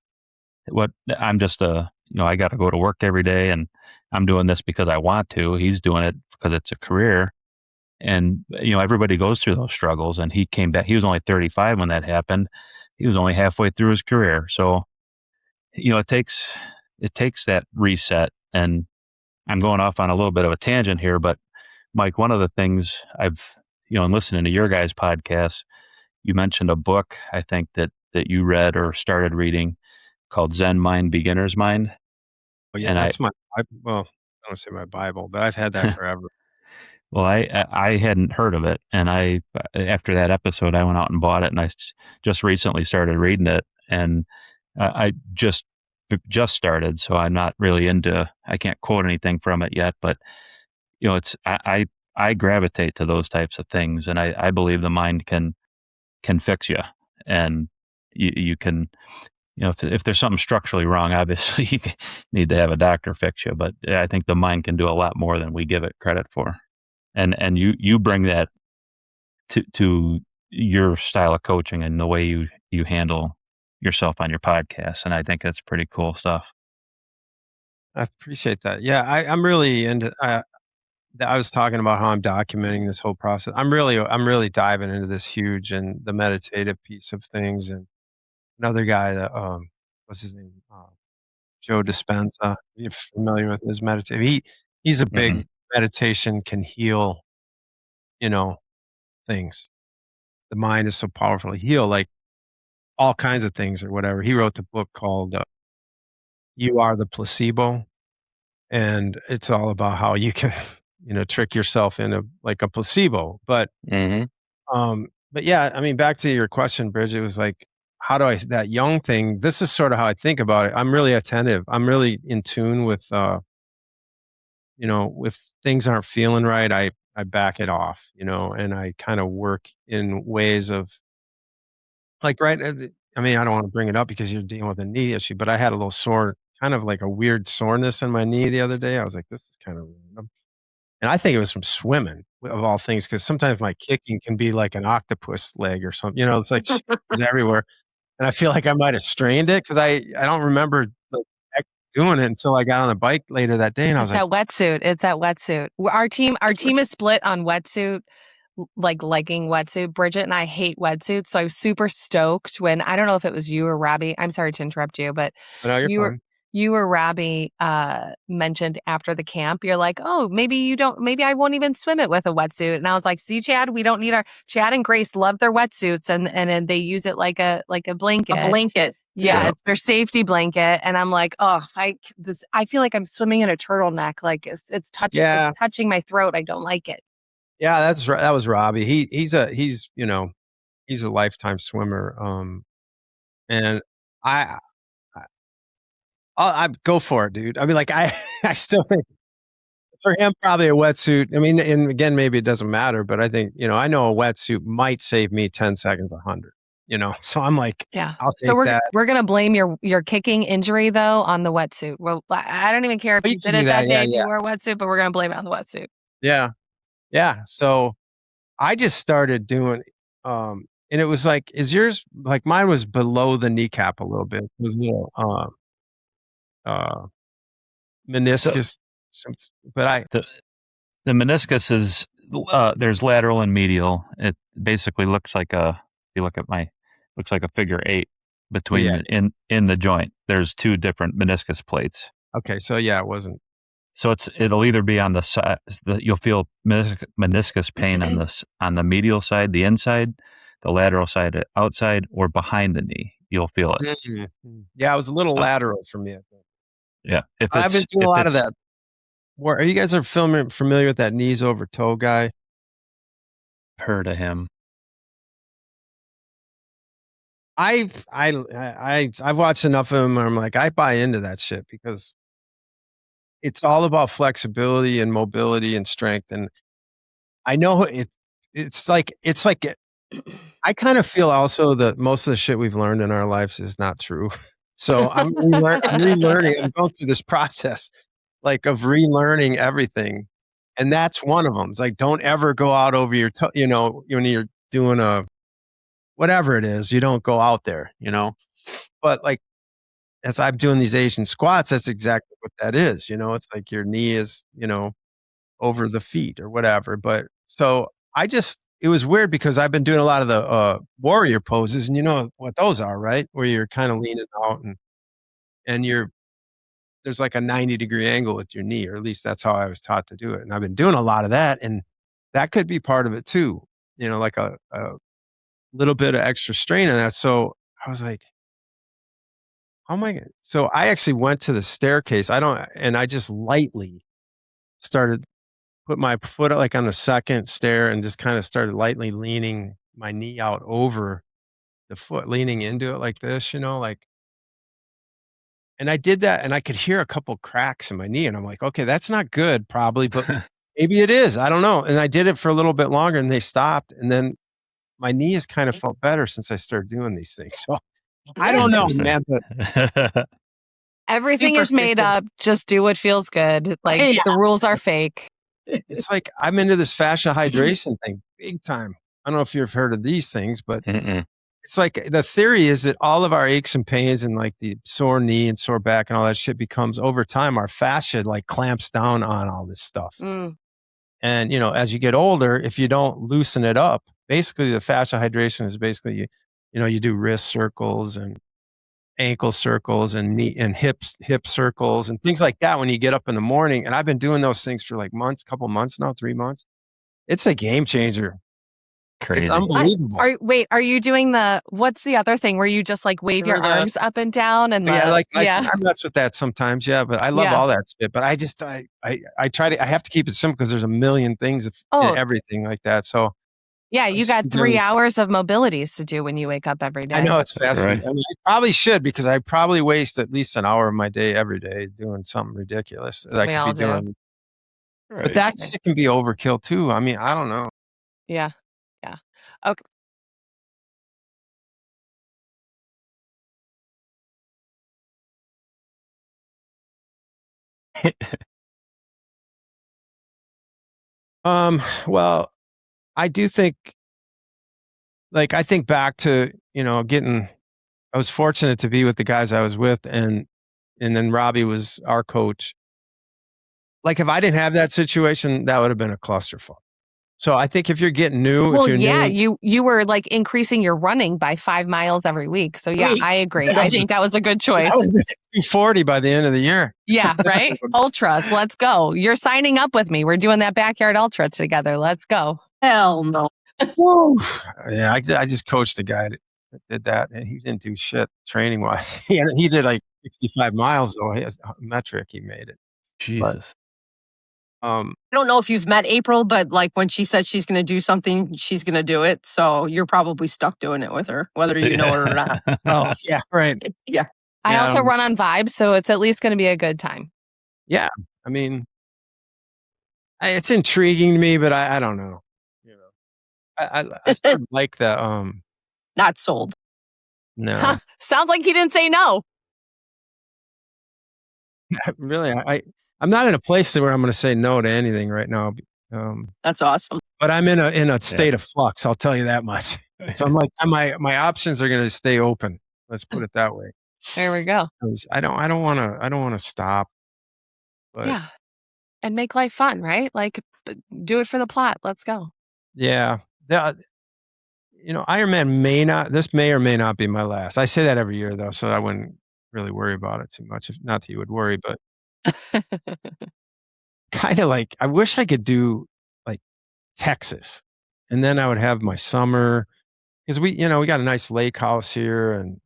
I'm just I got to go to work every day, and I'm doing this because I want to. He's doing it because it's a career. And, everybody goes through those struggles, and he came back. He was only 35 when that happened. He was only halfway through his career. So, it takes that reset. And I'm going off on a little bit of a tangent here, but Mike, one of the things in listening to your guys' podcast, you mentioned a book, I think that you read or started reading called Zen Mind, Beginner's Mind. Oh yeah, And that's I don't say my Bible, but I've had that forever. Well, I hadn't heard of it, and after that episode, I went out and bought it, and I just recently started reading it, and I just started, so I'm not really I can't quote anything from it yet, but it's I gravitate to those types of things, and I believe the mind can fix you, and you can. If there's something structurally wrong, obviously you need to have a doctor fix you. But I think the mind can do a lot more than we give it credit for. And you bring that to your style of coaching and the way you handle yourself on your podcast, and I think that's pretty cool stuff. I appreciate that. Yeah, I'm really into. I was talking about how I'm documenting this whole process. I'm really diving into this huge and the meditative piece of things. And another guy that what's his name? Joe Dispenza. You're familiar with his meditation? He's a big meditation can heal, things. The mind is so powerful to heal, like all kinds of things or whatever. He wrote the book called "You Are the Placebo," and it's all about how you can, trick yourself into like a placebo. But yeah, I mean, back to your question, Bridget, it was like, how do that young thing? This is sort of how I think about it. I'm really attentive. I'm really in tune with, if things aren't feeling right, I back it off, and I kind of work in ways of like, right. I mean, I don't want to bring it up because you're dealing with a knee issue, but I had a little sore, kind of like a weird soreness in my knee the other day. I was like, this is kind of random. And I think it was from swimming of all things, because sometimes my kicking can be like an octopus leg or something. It's like it's everywhere. And I feel like I might have strained it because I don't remember doing it until I got on the bike later that day. And I was like, wetsuit. It's that wetsuit. Our team is split on wetsuit, like legging wetsuit. Bridget and I hate wetsuits. So I was super stoked when, I don't know if it was you or Robbie. I'm sorry to interrupt you, but no, you're fine. You or Robbie mentioned after the camp, you're like, oh, maybe I won't even swim it with a wetsuit. And I was like, see, Chad, we don't need Chad and Grace love their wetsuits and they use it like a blanket. A blanket. Yeah, it's their safety blanket. And I'm like, oh, I feel like I'm swimming in a turtleneck. Like it's touching my throat. I don't like it. Yeah, that's right. That was Robbie. He's a lifetime swimmer. And I go for it, dude. I mean, like I still think for him, probably a wetsuit. I mean, and again, maybe it doesn't matter, but I think, I know a wetsuit might save me 10 seconds, 100, so I'm like, yeah, I'll take that. We're going to blame your kicking injury though on the wetsuit. Well, I don't even care if you did it that day if you wore a wetsuit, but we're going to blame it on the wetsuit. Yeah. Yeah. So I just started doing, and it was like, is yours like mine was below the kneecap a little bit. It was a little, meniscus, but the meniscus is there's lateral and medial. It basically looks like if you look at looks like a figure 8 between in the joint. There's 2 different meniscus plates. Okay, so yeah, it wasn't. So it'll either be on the side, you'll feel meniscus pain on the medial side, the inside, the lateral side, outside, or behind the knee. You'll feel it. Mm-hmm. Yeah, it was a little lateral for me, I think. Yeah, I've been doing a lot of that. Are you guys familiar with that knees over toe guy? Heard of him? I've watched enough of him. I'm like, I buy into that shit because it's all about flexibility and mobility and strength. And I know it's like I kind of feel also that most of the shit we've learned in our lives is not true. So I'm relearning. I'm going through this process like of relearning everything. And that's one of them. It's like, don't ever go out over your toe, when you're doing whatever it is, you don't go out there, but like, as I'm doing these Asian squats, that's exactly what that is. It's like your knee is, over the feet or whatever. But So it was weird because I've been doing a lot of the warrior poses, and you know what those are, right? Where you're kind of leaning out and there's like a 90-degree angle with your knee, or at least that's how I was taught to do it. And I've been doing a lot of that, and that could be part of it too. You know, like a little bit of extra strain on that. So I was like, oh my God. So I actually went to the staircase. And I just lightly started put my foot like on the second stair and just kind of started lightly leaning my knee out over the foot, leaning into it like this, like, and I did that and I could hear a couple cracks in my knee and I'm like, okay, that's not good probably, but maybe it is. I don't know. And I did it for a little bit longer and they stopped. And then my knee has kind of felt better since I started doing these things. So I don't know, man, but everything is made up. Just do what feels good. Like the rules are fake. It's like I'm into this fascia hydration thing big time. I don't know if you've heard of these things, but it's like the theory is that all of our aches and pains and like the sore knee and sore back and all that shit becomes over time, our fascia like clamps down on all this stuff. And, as you get older, if you don't loosen it up, basically the fascia hydration is basically, you do wrist circles and ankle circles and knee and hip circles and things like that when you get up in the morning. And I've been doing those things for like couple months now, 3 months. It's a game changer. Crazy. It's unbelievable. Are you doing what's the other thing where you just like wave your arms up and down and I mess with that sometimes. Yeah. But I love all that shit. But I have to keep it simple because there's a million things and everything like that. So yeah, you got 3 hours of mobilities to do when you wake up every day. I know it's fascinating. Right. I mean, I probably should because I probably waste at least an hour of my day every day doing something ridiculous that I could be doing. Right. But that shit can be overkill too. I mean, I don't know. Yeah. Yeah. Okay. Well, I do think, like, I think back to, I was fortunate to be with the guys I was with and then Robbie was our coach. Like, if I didn't have that situation, that would have been a clusterfuck. So I think if you're getting new, you were like increasing your running by 5 miles every week. So yeah, I agree. I think that was a good choice. 240 by the end of the year. Yeah, right? Ultras, let's go. You're signing up with me. We're doing that backyard ultra together. Let's go. Hell no. Yeah, I just coached a guy that did that, and he didn't do shit training wise. He did like 65 miles though. He has a metric. He made it. Jesus. I don't know if you've met April, but like when she says she's going to do something, she's going to do it. So you're probably stuck doing it with her, whether you know it or not. Oh, yeah, right. Yeah. I also run on vibes, so it's at least going to be a good time. Yeah. I mean, it's intriguing to me, but I don't know. I sort of like the not sold. No. Sounds like he didn't say no. Really, I'm not in a place where I'm going to say no to anything right now. That's awesome. But I'm in a state of flux. I'll tell you that much. So I'm like, my options are going to stay open. Let's put it that way. There we go. I don't want to stop. But yeah, and make life fun, right? Like, do it for the plot. Let's go. Yeah, Ironman may or may not be my last. I say that every year though, so I wouldn't really worry about it too much. If not that you would worry, but kind of like I wish I could do like Texas, and then I would have my summer because we got a nice lake house here, and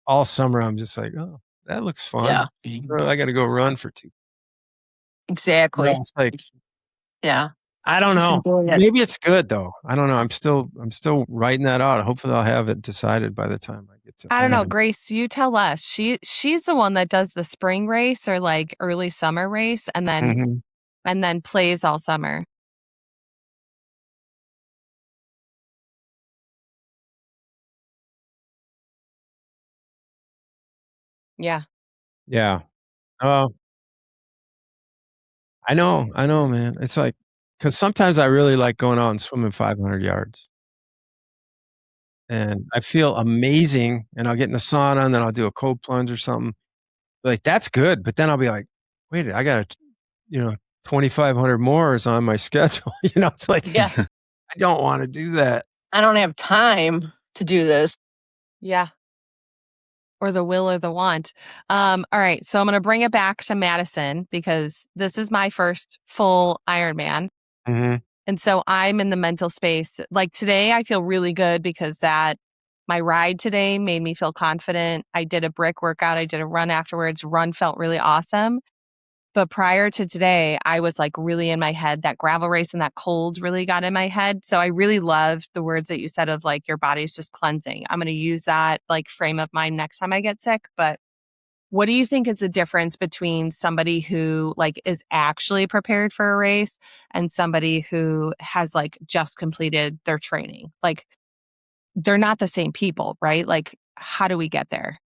all summer I'm just like, oh, that looks fun. Yeah, I got to go run for 2. Exactly. It's like, yeah. I don't know. Maybe it's good though. I don't know. I'm still writing that out. Hopefully I'll have it decided by the time I get to. I don't know, Grace, you tell us. She's the one that does the spring race or like early summer race and then plays all summer. Yeah. Yeah. I know, man. It's like, because sometimes I really like going out and swimming 500 yards. And I feel amazing, and I'll get in the sauna, and then I'll do a cold plunge or something. Like, that's good, but then I'll be like, "Wait, I gotta, 2,500 more is on my schedule. It's like, Yeah. I don't want to do that. I don't have time to do this. Yeah. Or the will or the want. All right. So I'm going to bring it back to Madison because this is my first full Ironman. Mm-hmm. And so I'm in the mental space. Like today, I feel really good because my ride today made me feel confident. I did a brick workout. I did a run afterwards. Run felt really awesome. But prior to today, I was like really in my head. That gravel race and that cold really got in my head. So I really loved the words that you said of like your body's just cleansing. I'm going to use that like frame of mind next time I get sick. But what do you think is the difference between somebody who like is actually prepared for a race and somebody who has like just completed their training? Like they're not the same people, right? Like how do we get there?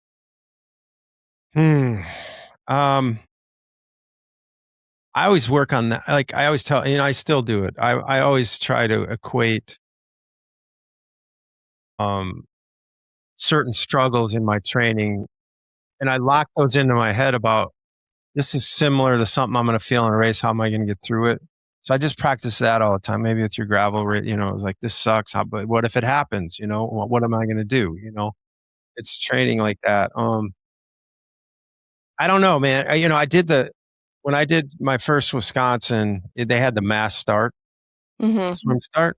I always work on that. Like I always tell, I still do it. I always try to equate certain struggles in my training, and I lock those into my head about this is similar to something I'm going to feel in a race. How am I going to get through it? So I just practice that all the time. Maybe with your gravel race, it's like this sucks. But what if it happens? What am I going to do? It's training like that. I don't know, man. When I did my first Wisconsin, they had the mass start, swim start.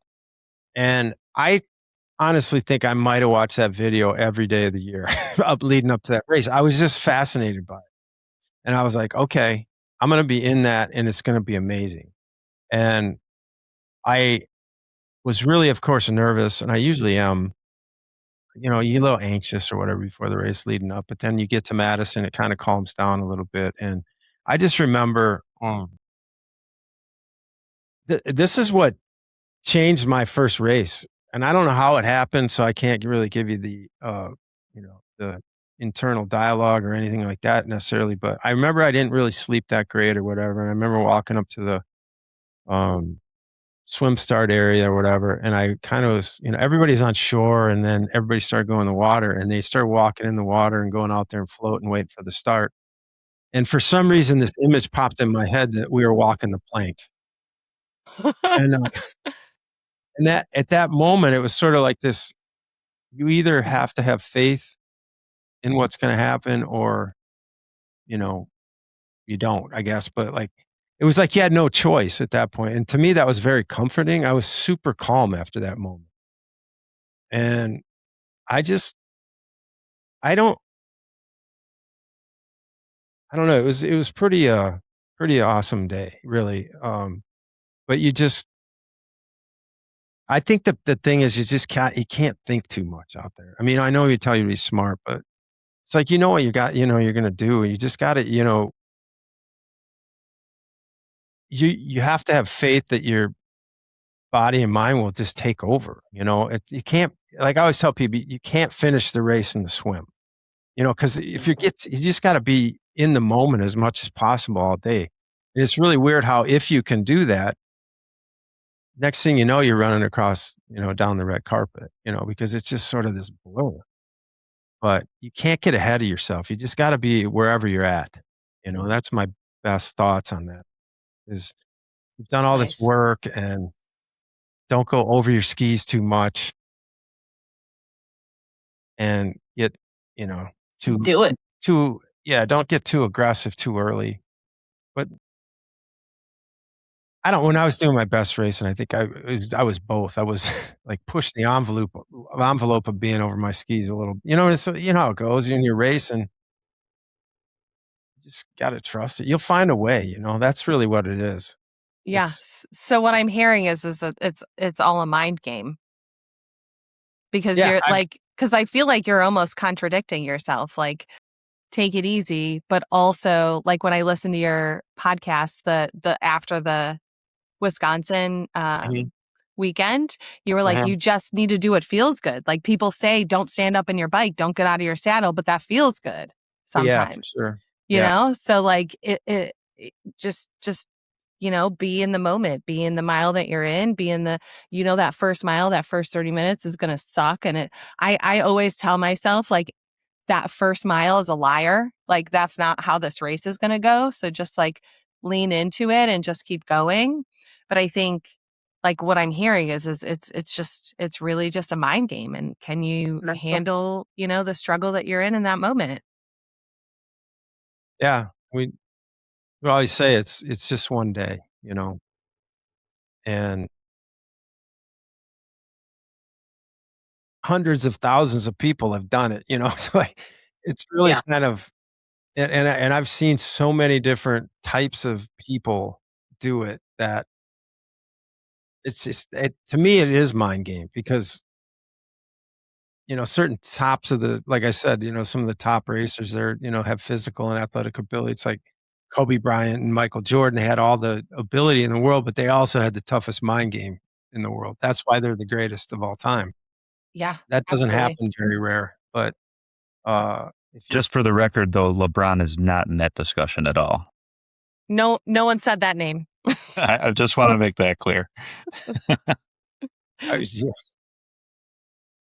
And I honestly think I might have watched that video every day of the year leading up to that race. I was just fascinated by it. And I was like, okay, I'm going to be in that and it's going to be amazing. And I was really, of course, nervous, and I usually am. You're a little anxious or whatever before the race leading up, but then you get to Madison, it kind of calms down a little bit. And I just remember this is what changed my first race. And I don't know how it happened, so I can't really give you the internal dialogue or anything like that necessarily. But I remember I didn't really sleep that great or whatever. And I remember walking up to the swim start area or whatever, and I kind of was, everybody's on shore, and then everybody started going in the water, and they started walking in the water and going out there and floating, waiting for the start. And for some reason, this image popped in my head that we were walking the plank. And and that at that moment, it was sort of like this: you either have to have faith in what's going to happen, or you don't, I guess. But like, it was like you had no choice at that point. And to me, that was very comforting. I was super calm after that moment. And I just, I don't, I don't know. It was pretty awesome day, really. But I think the thing is, you can't think too much out there. I mean, I know you tell you to be smart, but it's like, what you got, you're going to do. You just got to, you have to have faith that your body and mind will just take over. You can't, like I always tell people, you can't finish the race in the swim, because if you just got to be in the moment as much as possible all day. And it's really weird how, if you can do that, next thing you know, you're running across, down the red carpet, because it's just sort of this blur. But you can't get ahead of yourself. You just got to be wherever you're at. That's my best thoughts on that. Is you've done all this work, and don't go over your skis too much, and get, do it. Don't get too aggressive too early. But when I was doing my best race, and I think I was both. I was like pushing the envelope of being over my skis a little. It's, how it goes. You're in your race, and you just got to trust it. You'll find a way. That's really what it is. Yeah. So what I'm hearing is that it's all a mind game. Because you're like, because I feel like you're almost contradicting yourself. Like, take it easy, but also like when I listen to your podcast, the after the Wisconsin weekend, you were like, you just need to do what feels good. Like people say, don't stand up in your bike, don't get out of your saddle, but that feels good sometimes. Yeah, for sure. You know, so like it just be in the moment, be in the mile that you're in, be in the, that first mile, that first 30 minutes is going to suck. And I always tell myself like that first mile is a liar. Like that's not how this race is going to go. So just like lean into it and just keep going. But I think like what I'm hearing is it's really just a mind game. And can you handle, the struggle that you're in that moment? Yeah. We always say it's just one day, and hundreds of thousands of people have done it, so like, it's really kind of, and I've seen so many different types of people do it that it's just, to me, it is mind game because, certain tops of like I said, some of the top racers there, have physical and athletic ability. It's like Kobe Bryant and Michael Jordan, they had all the ability in the world, but they also had the toughest mind game in the world. That's why they're the greatest of all time. Yeah, That doesn't absolutely. happen very rare, but, if you're Just for the record, though, LeBron is not in that discussion at all. No one said that name. I just want to make that clear. I was just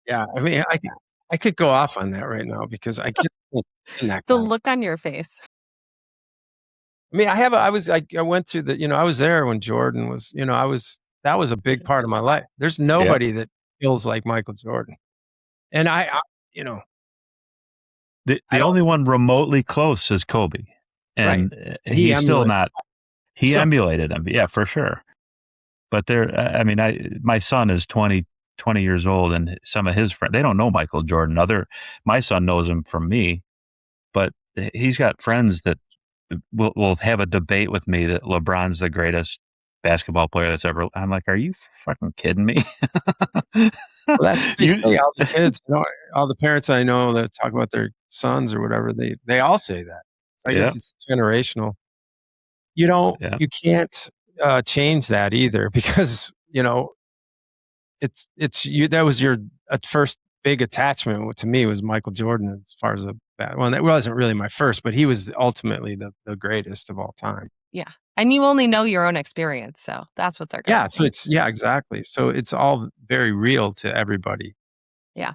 yeah, I mean, I could go off on that right now because I just can't stand that The guy. look on your face. I mean, I went through I was there when Jordan was, that was a big part of my life. There's Yeah. nobody that feels like Michael Jordan. And you know, The I don't only one remotely close is Kobe. right. And And he he's still emulated not, he So emulated him. Yeah, for sure. But I mean, my son is 20 years old, and some of his friends, they don't know Michael Jordan. My son knows him from me, but he's got friends that will have a debate with me that LeBron's the greatest basketball player that's ever. I'm like, are you fucking kidding me? well, that's what they You, say, all the kids, all the parents I know that talk about their sons or whatever, they all say that. So I yeah, guess it's generational. yeah. You can't, change that either because, it's you that was your, first big attachment to me was Michael Jordan as far as well, that wasn't really my first, but he was ultimately the greatest of all time. Yeah. And you only know your own experience, so that's what they're gonna Yeah, so say. exactly. So it's all very real to everybody. Yeah.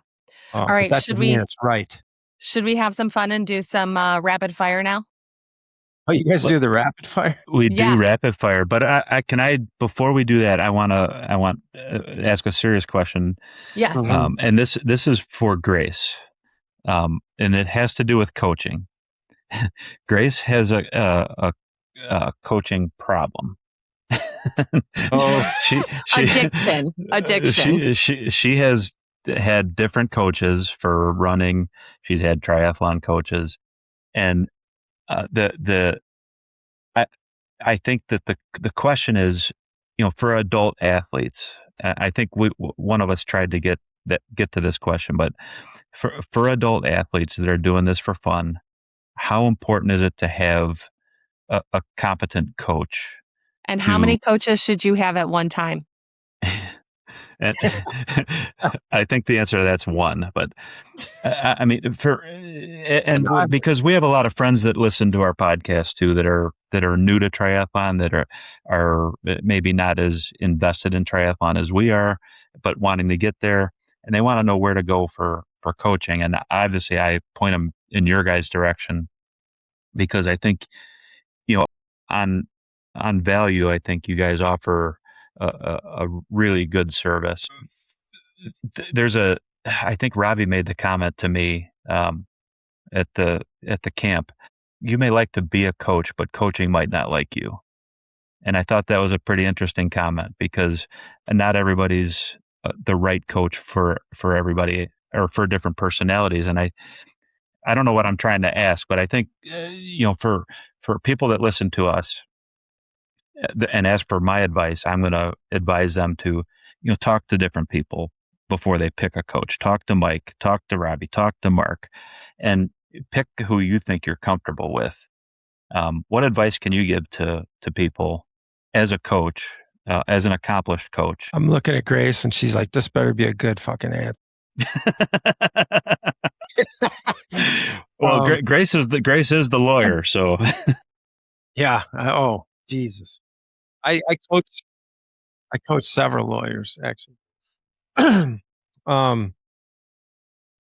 All But right, that doesn't mean it's right. should we have some fun and do some rapid fire now? Oh, you guys Let- do the rapid fire? We Yeah. do rapid fire, but before we do that, I want ask a serious question. Yes. Mhm. And this is for Grace. And it has to do with coaching. Grace has a coaching problem. Oh. Addiction. She has had different coaches for running. She's had triathlon coaches, and I think that the question is, for adult athletes, I think one of us tried to get to this question, but for adult athletes that are doing this for fun, how important is it to have a competent coach? And how many coaches should you have at one time? And I think the answer to that's one, but I mean, because we have a lot of friends that listen to our podcast too, that are new to triathlon, that are maybe not as invested in triathlon as we are, but wanting to get there, and they want to know where to go for coaching. And obviously, I point them in your guys' direction because I think, on value, I think you guys offer a really good service. I think Robbie made the comment to me at the camp. You may like to be a coach, but coaching might not like you. And I thought that was a pretty interesting comment because not everybody's the right coach for everybody or for different personalities. And I don't know what I'm trying to ask, but I think for people that listen to us, and as for my advice, I'm going to advise them to, talk to different people before they pick a coach. Talk to Mike, talk to Robbie, talk to Mark, and pick who you think you're comfortable with. What advice can you give to people as a coach, as an accomplished coach? I'm looking at Grace and she's like, this better be a good fucking answer. Well, Grace is the lawyer, so yeah. Oh, Jesus. I coach several lawyers actually.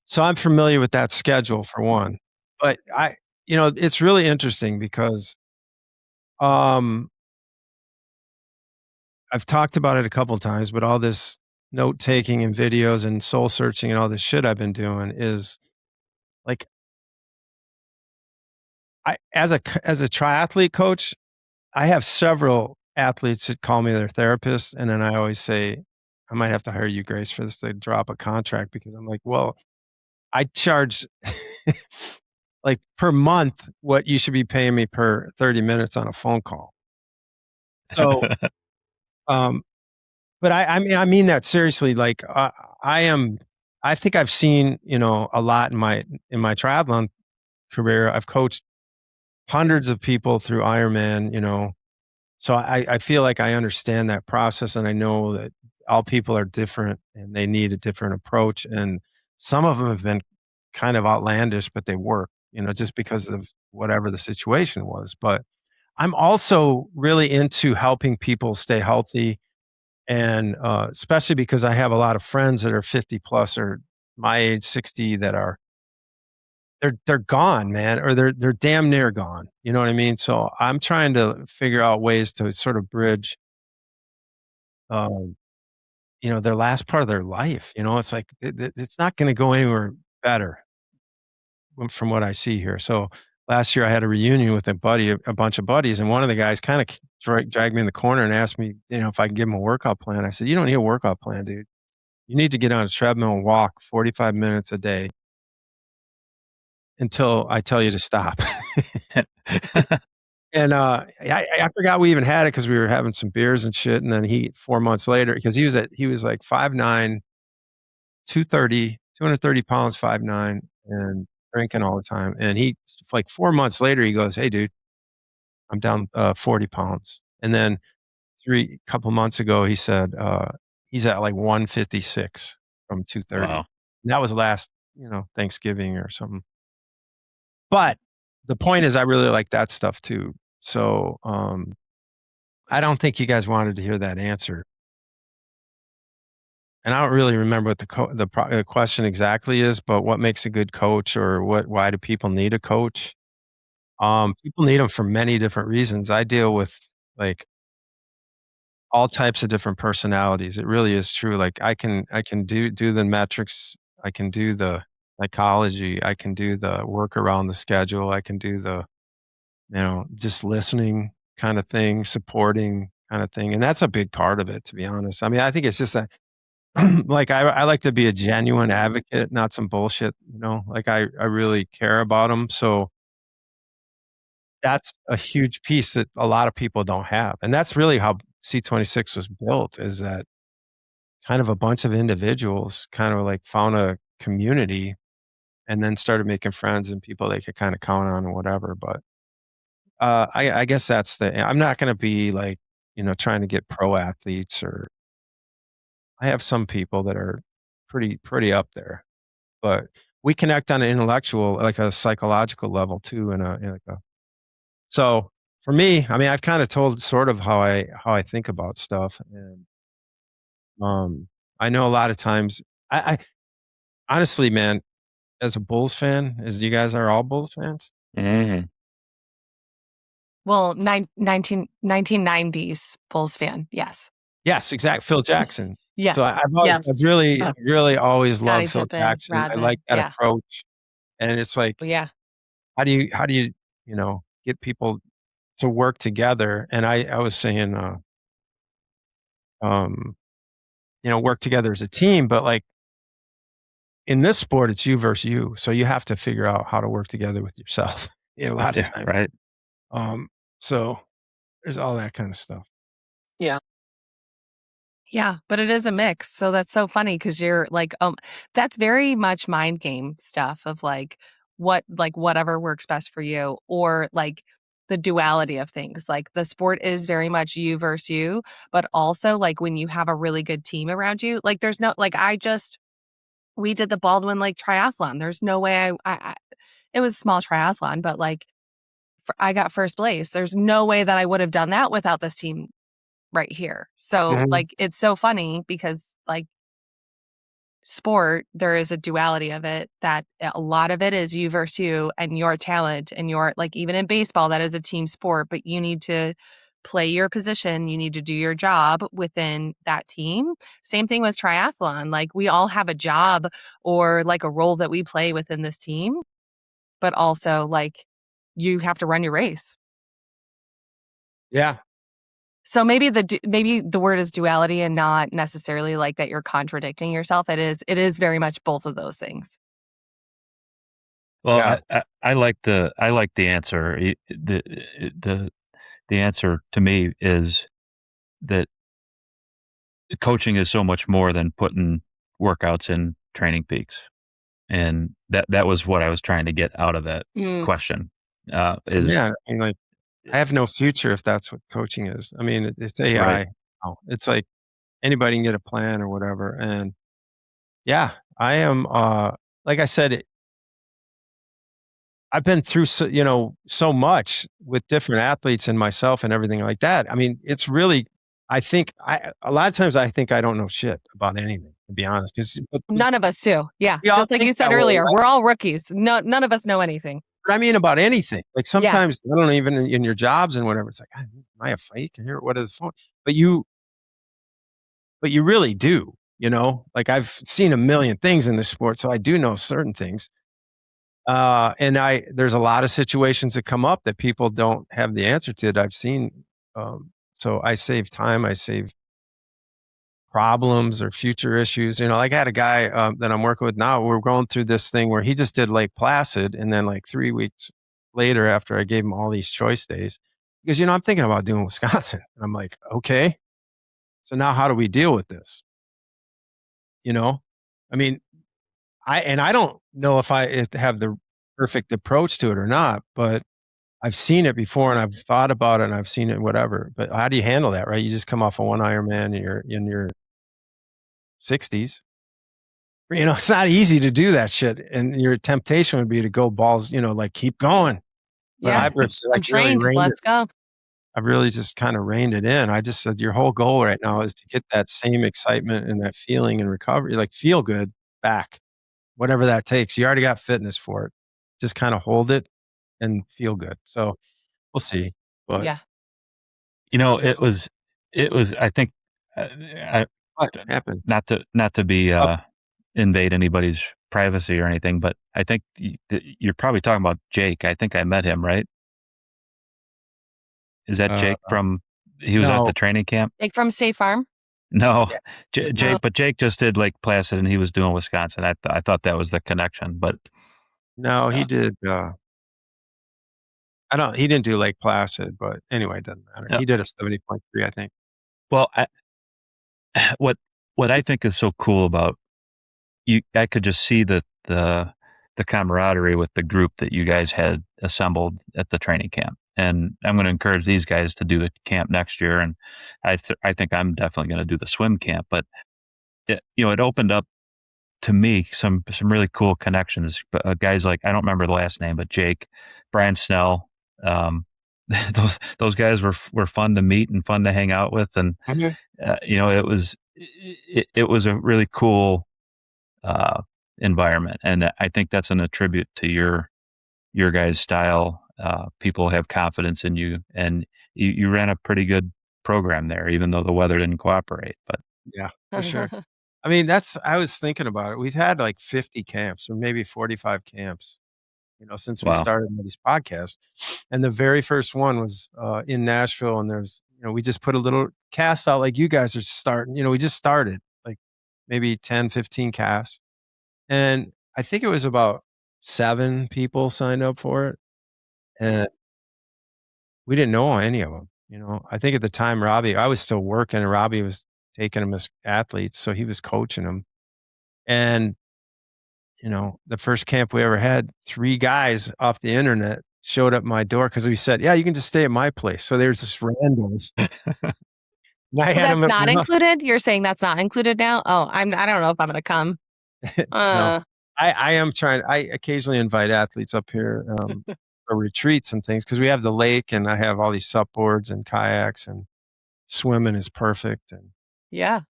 So I'm familiar with that schedule for one, but it's really interesting because, I've talked about it a couple of times, but all this note taking and videos and soul searching and all this shit I've been doing is like, as a triathlete coach, I have several athletes that call me their therapist, and then I always say, I might have to hire you, Grace, for this to drop a contract, because I'm like, well, I charge like per month what you should be paying me per 30 minutes on a phone call. So, um, but I mean that seriously. Like, I think I've seen, a lot in my triathlon career. I've coached hundreds of people through Ironman, so I feel like I understand that process, and I know that all people are different and they need a different approach. And some of them have been kind of outlandish, but they work, just because of whatever the situation was. But I'm also really into helping people stay healthy. And especially because I have a lot of friends that are 50 plus or my age, 60, that are they're gone, man, or they're damn near gone. You know what I mean? So I'm trying to figure out ways to sort of bridge, um, their last part of their life. It's like it's not going to go anywhere better from what I see here. So last year I had a reunion with a bunch of buddies, and one of the guys kind of dragged me in the corner and asked me, if I could give him a workout plan. I said, "You don't need a workout plan, dude. You need to get on a treadmill and walk 45 minutes a day until I tell you to stop." And, I forgot we even had it, because we were having some beers and shit. And then 4 months later, because he was like 5'9", 230 pounds, 5'9", and drinking all the time. And like 4 months later, he goes, "Hey, dude, I'm down, 40 pounds." And then couple months ago, he said, he's at like 156 from 230. Wow. That was last, Thanksgiving or something. But the point is, I really like that stuff too. So, I don't think you guys wanted to hear that answer. And I don't really remember what the question exactly is, but what makes a good coach, or why do people need a coach? People need them for many different reasons. I deal with, like, all types of different personalities. It really is true. Like, I can do the metrics, I can do the psychology, I can do the work around the schedule, I can do the, just listening kind of thing, supporting kind of thing. And that's a big part of it, to be honest. I mean, I think it's just that, like, I like to be a genuine advocate, not some bullshit, like, I really care about them. So that's a huge piece that a lot of people don't have. And that's really how C26 was built, is that kind of a bunch of individuals kind of like found a community, and then started making friends and people they could kind of count on and whatever. But I guess I'm not going to be like, trying to get pro athletes, or I have some people that are pretty up there, but we connect on an intellectual, like a psychological level too. So for me, I mean, I've kind of told sort of how I think about stuff. And I know a lot of times, I honestly, man, as a Bulls fan, as you guys are all Bulls fans. Mhm. Well, 1990s Bulls fan. Yes. Yes, exactly. Phil Jackson. Yes. So Yes. I've really always Scottie loved Phil Pippen, Jackson. I Rodman. like that Yeah. approach. And it's like, Yeah. how do you, get people to work together? And I was saying, um, work together as a team, but like in this sport, it's you versus you. So you have to figure out how to work together with yourself, a lot of Yeah, times. right. So there's all that kind of stuff. Yeah. Yeah, but it is a mix. So that's so funny, because you're like, that's very much mind game stuff of like whatever works best for you, or like the duality of things. Like the sport is very much you versus you, but also like when you have a really good team around you, like there's no, like we did the Baldwin Lake Triathlon. There's no way it was a small triathlon, but like I got first place. There's no way that I would have done that without this team right here. So Mhm. like it's so funny because like sport, there is a duality of it that a lot of it is you versus you and your talent and your, like, even in baseball, that is a team sport, but you need to play your position. You need to do your job within that team. Same thing with triathlon. Like, we all have a job or like a role that we play within this team, but also like you have to run your race. Yeah. So maybe the word is duality and not necessarily like that you're contradicting yourself. It is very much both of those things. Well, Yeah. I like the answer. The answer to me is that coaching is so much more than putting workouts in Training Peaks, and that was what I was trying to get out of that question. Is Yeah, I mean, like, I have no future if that's what coaching is. I mean, it's AI. Right. It's like anybody can get a plan or whatever. And yeah, I am. Like I said, I've been through so much with different athletes and myself and everything like that. I mean, it's really. I think a lot of times I think I don't know shit about anything, to be honest. Because None of us do. Yeah, we all just like think you said that way, earlier, right? we're all rookies. No, none of us know anything. But I mean about anything. Like Yeah. sometimes I don't even in your jobs and whatever. It's like, am I a fake here? What is phone? But you really do. Like I've seen a million things in this sport, so I do know certain things. And there's a lot of situations that come up that people don't have the answer to that I've seen. So I save time. I save problems or future issues. Like I had a guy that I'm working with now. We're going through this thing where he just did Lake Placid, and then like 3 weeks later, after I gave him all these choice days, because I'm thinking about doing Wisconsin, and I'm like, okay, so now how do we deal with this? I mean, I don't know if I have the perfect approach to it or not, but I've seen it before and I've thought about it and I've seen it, whatever. But how do you handle that, right? You just come off of one Ironman and you're in your 60s. It's not easy to do that shit. And your temptation would be to go balls, like keep going. But Yeah, I've just, I'm like really trained. Let's go. I've really just kind of reined it in. I just said your whole goal right now is to get that same excitement and that feeling and recovery, like feel good back, whatever that takes. You already got fitness for it. Just kind of hold it and feel good. So we'll see. But Yeah. I think, what happened? not to be invade anybody's privacy or anything, but I think you're probably talking about Jake. I think I met him, right? Is that Jake from? He was at the training camp. Jake from State Farm. No, Yeah. Jake, but Jake just did Lake Placid, and he was doing Wisconsin. I thought that was the connection, but No, he did. He didn't do Lake Placid, but anyway, it doesn't matter. He did a 70.3, I think. Well, what I think is so cool about you, I could just see the camaraderie with the group that you guys had assembled at the training camp. And I'm going to encourage these guys to do the camp next year. And I think I'm definitely going to do the swim camp, but it opened up to me some really cool connections. Guys like, I don't remember the last name, but Jake, Brian Snell, those guys were fun to meet and fun to hang out with. And, it was a really cool, environment. And I think that's an attribute to your guys' style. People have confidence in you, and you ran a pretty good program there, even though the weather didn't cooperate. But yeah, for sure. I mean, I was thinking about it. We've had like 50 camps or maybe 45 camps, since we started this podcast. And the very first one was in Nashville. And there's, we just put a little cast out like you guys are starting. We just started like maybe 10, 15 casts. And I think it was about 7 people signed up for it. And we didn't know any of them. I think at the time, Robbie, I was still working and Robbie was taking them as athletes. So he was coaching them. And, the first camp we ever had, 3 guys off the internet showed up my door because we said, yeah, you can just stay at my place. So there's just randoms. That's not included? You're saying that's not included now? Oh, I don't know if I'm going to come. No, I am trying. I occasionally invite athletes up here for retreats and things because we have the lake and I have all these sup boards and kayaks and swimming is perfect. And yeah,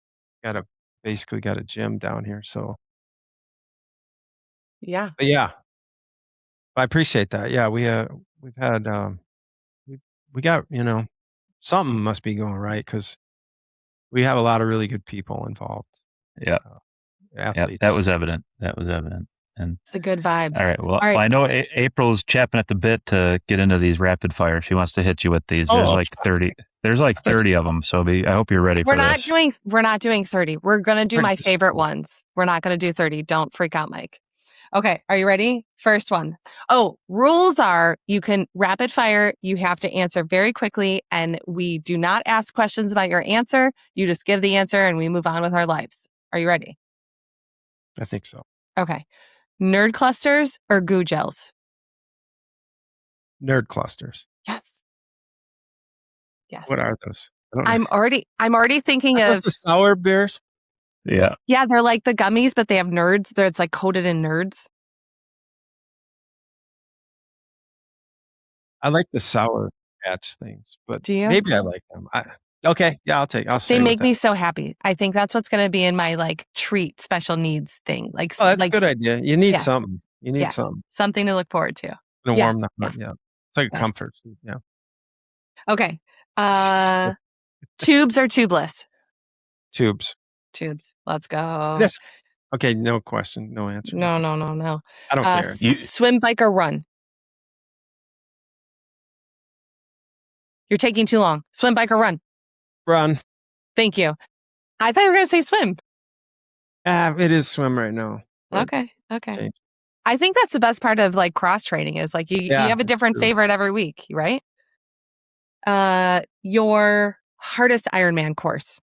basically got a gym down here. So Yeah. But yeah, I appreciate that. Yeah, we've had we got something must be going right because we have a lot of really good people involved, Yeah. Yeah, that athletes. was evident. That was evident. And It's the good vibes. all right. Well, All right. I know April's chapping at the bit to get into these rapid fire. She wants to hit you with these. There's Oh, like 30. There's like 30 of them. So I hope you're ready We're for not this. doing 30. We're going to do my This is favorite fun. ones. We're not going to do 30. Don't freak out, Mike. Okay, are you ready? First one. Oh, rules are you can rapid fire. You have to answer very quickly, and we do not ask questions about your answer. You just give the answer, and we move on with our lives. Are you ready? I think so. Okay. Nerd clusters or goo gels? Nerd clusters. Yes. Yes. What are those? I don't know. I'm already thinking Are of those the sour beers? Yeah. yeah, they're like the gummies, but they have nerds. It's like coated in nerds. I like the Sour Patch things, but Do you? maybe I like them. Okay, yeah, I'll They stay with make that. me so happy. I think that's what's going to be in my like treat special needs thing. Like Oh, that's a like good idea. You need yes, something. You need yes, something something to look forward to. to Yeah, warm the yeah, heart. Yeah, it's like a yes. comfort food. Yeah. Okay. Tubes or tubeless? Tubes. Tubes. Let's go. This. Okay, no question, no answer. No. I don't care. Swim, bike, or run? You're taking too long. Swim, bike, or run? Run. Thank you. I thought you were going to say swim. It is swim right now. Okay. Change. I think that's the best part of like cross training is like you have a it's different true. favorite every week, right? Your hardest Ironman course.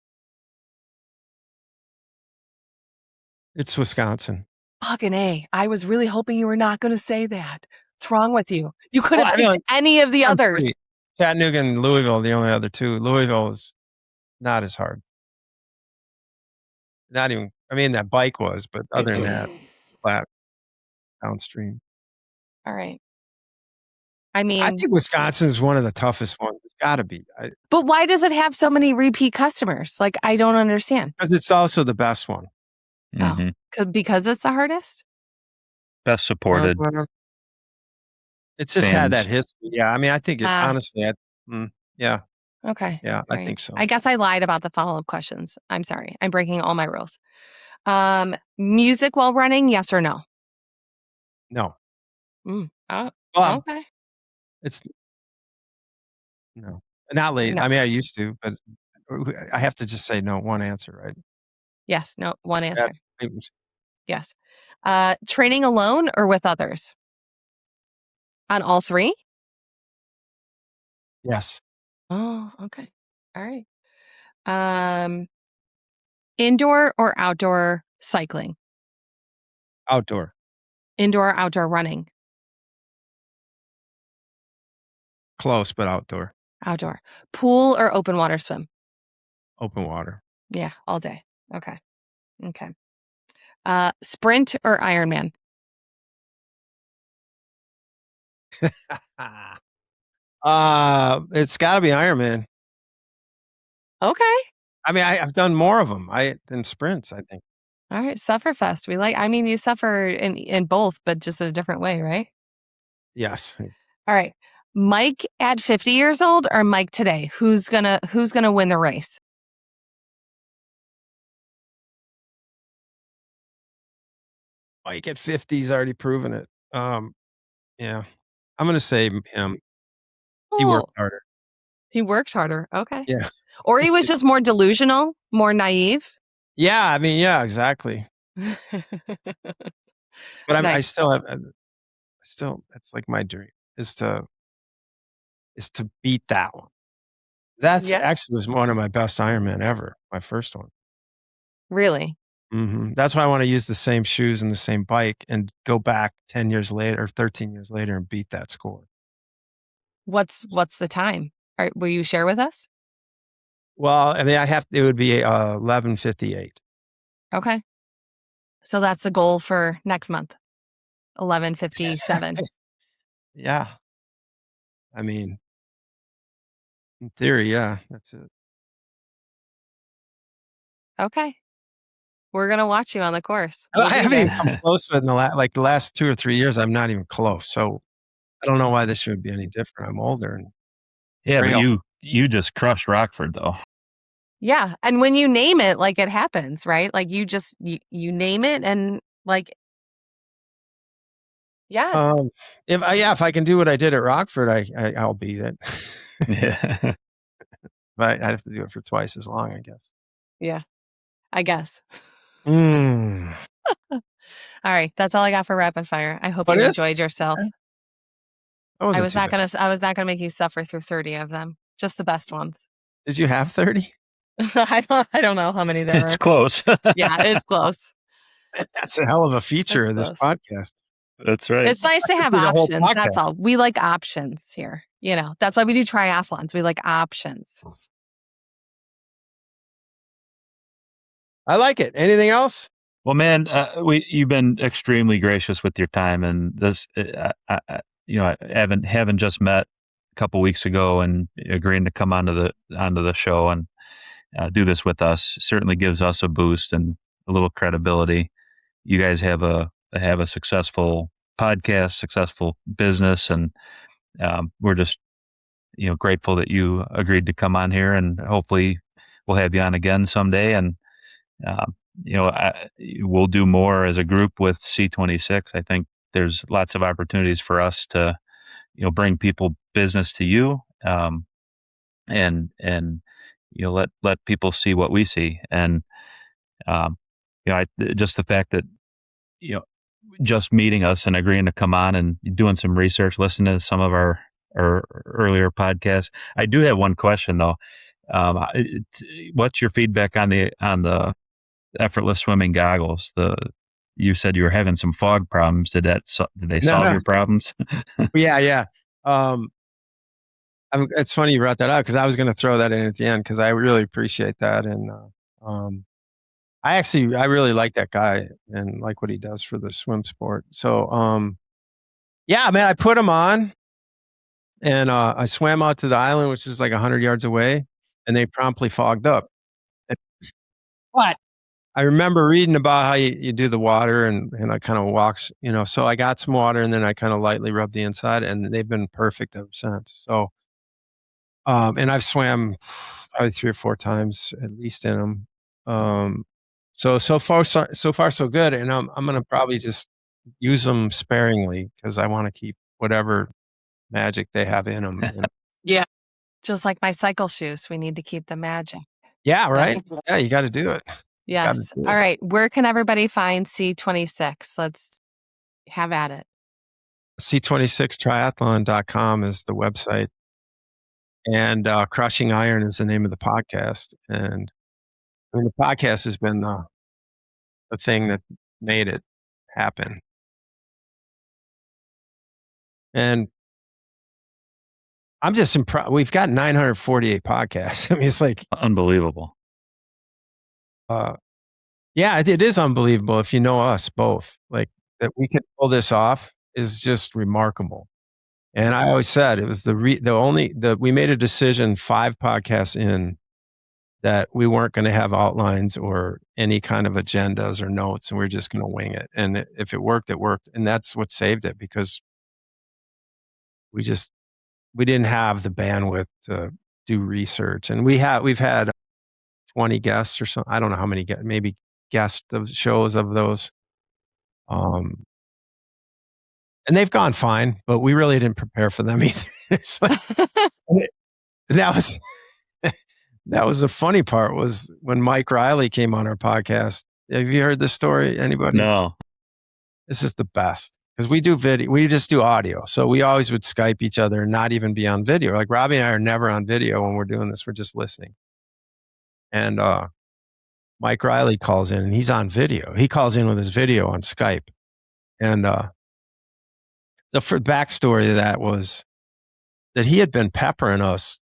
It's Wisconsin. Fucking A. I was really hoping you were not going to say that. What's wrong with you? You could have Well, I picked mean, any of the I'm others. free. Chattanooga and Louisville, the only other two. Louisville is not as hard. Not even. I mean, that bike was, but other than that, flat downstream. All right. I I mean, think Wisconsin is one of the toughest ones. It's got to be but why does it have so many repeat customers? Like, I don't understand. because it's also the best one. Mhm. Because it's the hardest? Best supported. It's just had that fans. history. Yeah, I mean, I think it honestly. Yeah, Okay. yeah, All I right. think so. I guess I lied about the follow-up questions. I'm sorry. I'm breaking all my rules. Music while running, yes or no? No, Oh, well, okay. it's no, not late. No. I mean, I used to, but I have to just say no. One answer, right? Yes. No. One answer. Yeah. Yes. Training alone or with others? On all three? Yes, Oh, okay. All right. Indoor or outdoor cycling? outdoor, Indoor or outdoor running? close, but outdoor, Outdoor. Pool or open water swim? open water. Yeah, all day. Okay. Sprint or Ironman? It's got to be Ironman. Okay. I mean, I've done more of them than sprints. I think. All right. Sufferfest. You suffer in both, but just in a different way, right? Yes. All right. Mike at 50 years old or Mike today? Who's gonna win the race? Mike at 50's already proven it. Yeah, I'm gonna say him. He worked harder. He worked harder. Okay. Yeah. Or he was just more delusional, more naive. Yeah, I mean, yeah, exactly. But I Nice. still have, that's like my dream is to beat that one. That's Yeah. actually was one of my best Ironman ever, my first one. Really? That's why I want to use the same shoes and the same bike and go back 10 years later or 13 years later and beat that score. What's the time? Will you share with us? Well, I mean, it would be 11:58. Okay. So that's the goal for next month. 11:57. Yeah. I mean, in theory, yeah, that's it. Okay. We're going to watch you on the course. I haven't even come close to it in the last 2 or 3 years. I'm not even close. So I don't know why this should be any different. I'm older and Yeah, frail. but you just crushed Rockford though. Yeah. And when you name it, like it happens, right? Like you just, you name it and like, yes. If I can do what I did at Rockford, I'll be it. Yeah. But I'd have to do it for twice as long, I guess. Yeah, I guess. Mm. All right. That's all I got for rapid fire. I hope What you is? enjoyed yourself. Okay. That I wasn't was too not bad. going to make you suffer through 30 of them. Just the best ones. Did you have 30? I don't know how many there were. It's close. Yeah, it's close. That's a hell of a feature It's of this close. podcast. That's right. It's nice to have The whole options. That's podcast. all. We like options here. You know, that's why we do triathlons. We like options. I like it. Anything else? Well, man, you've been extremely gracious with your time, and this, having just met a couple weeks ago and agreeing to come onto the show and do this with us certainly gives us a boost and a little credibility. You guys have a successful podcast, successful business, and we're just grateful that you agreed to come on here, and hopefully we'll have you on again someday. And we'll do more as a group with C26. I think there's lots of opportunities for us to, bring people business to you, and let people see what we see. And just the fact that just meeting us and agreeing to come on and doing some research, listening to some of our earlier podcasts. I do have one question though. What's your feedback on the effortless swimming goggles? You said you were having some fog problems. Did they solve your problems? Yeah. It's funny you brought that up because I was going to throw that in at the end because I really appreciate that. And I really like that guy and like what he does for the swim sport. So, yeah, man, I put him on and I swam out to the island, which is like 100 yards away, and they promptly fogged up. But I remember reading about how you do the water and I kind of walks, so I got some water and then I kind of lightly rubbed the inside and they've been perfect ever since. So, and I've swam probably 3 or 4 times at least in them. So far so good. And I'm going to probably just use them sparingly because I want to keep whatever magic they have in them. Yeah. Just like my cycle shoes, we need to keep the magic. Yeah, right. Yeah, you got to do it. Yes. All right. Where can everybody find C26? Let's have at it. C26Triathlon.com is the website. And Crushing Iron is the name of the podcast. And I mean, the podcast has been the thing that made it happen. And I'm just impressed. We've got 948 podcasts. I mean, it's like unbelievable. Yeah, it is unbelievable if you know us both. Like that we could pull this off is just remarkable. And I always said it was we made a decision 5 podcasts in that we weren't going to have outlines or any kind of agendas or notes, and we we're just going to wing it. And if it worked, it worked. And that's what saved it because we didn't have the bandwidth to do research. And we've had 20 guests or something. I don't know how many maybe guest of shows of those. And they've gone fine, but we really didn't prepare for them either. That was the funny part was when Mike Riley came on our podcast. Have you heard this story? Anybody? No. This is the best because we do video. We just do audio. So we always would Skype each other and not even be on video. Like Robbie and I are never on video when we're doing this. We're just listening. And Mike Riley calls in and he's on video. He calls in with his video on Skype. And the backstory of that was that he had been peppering us,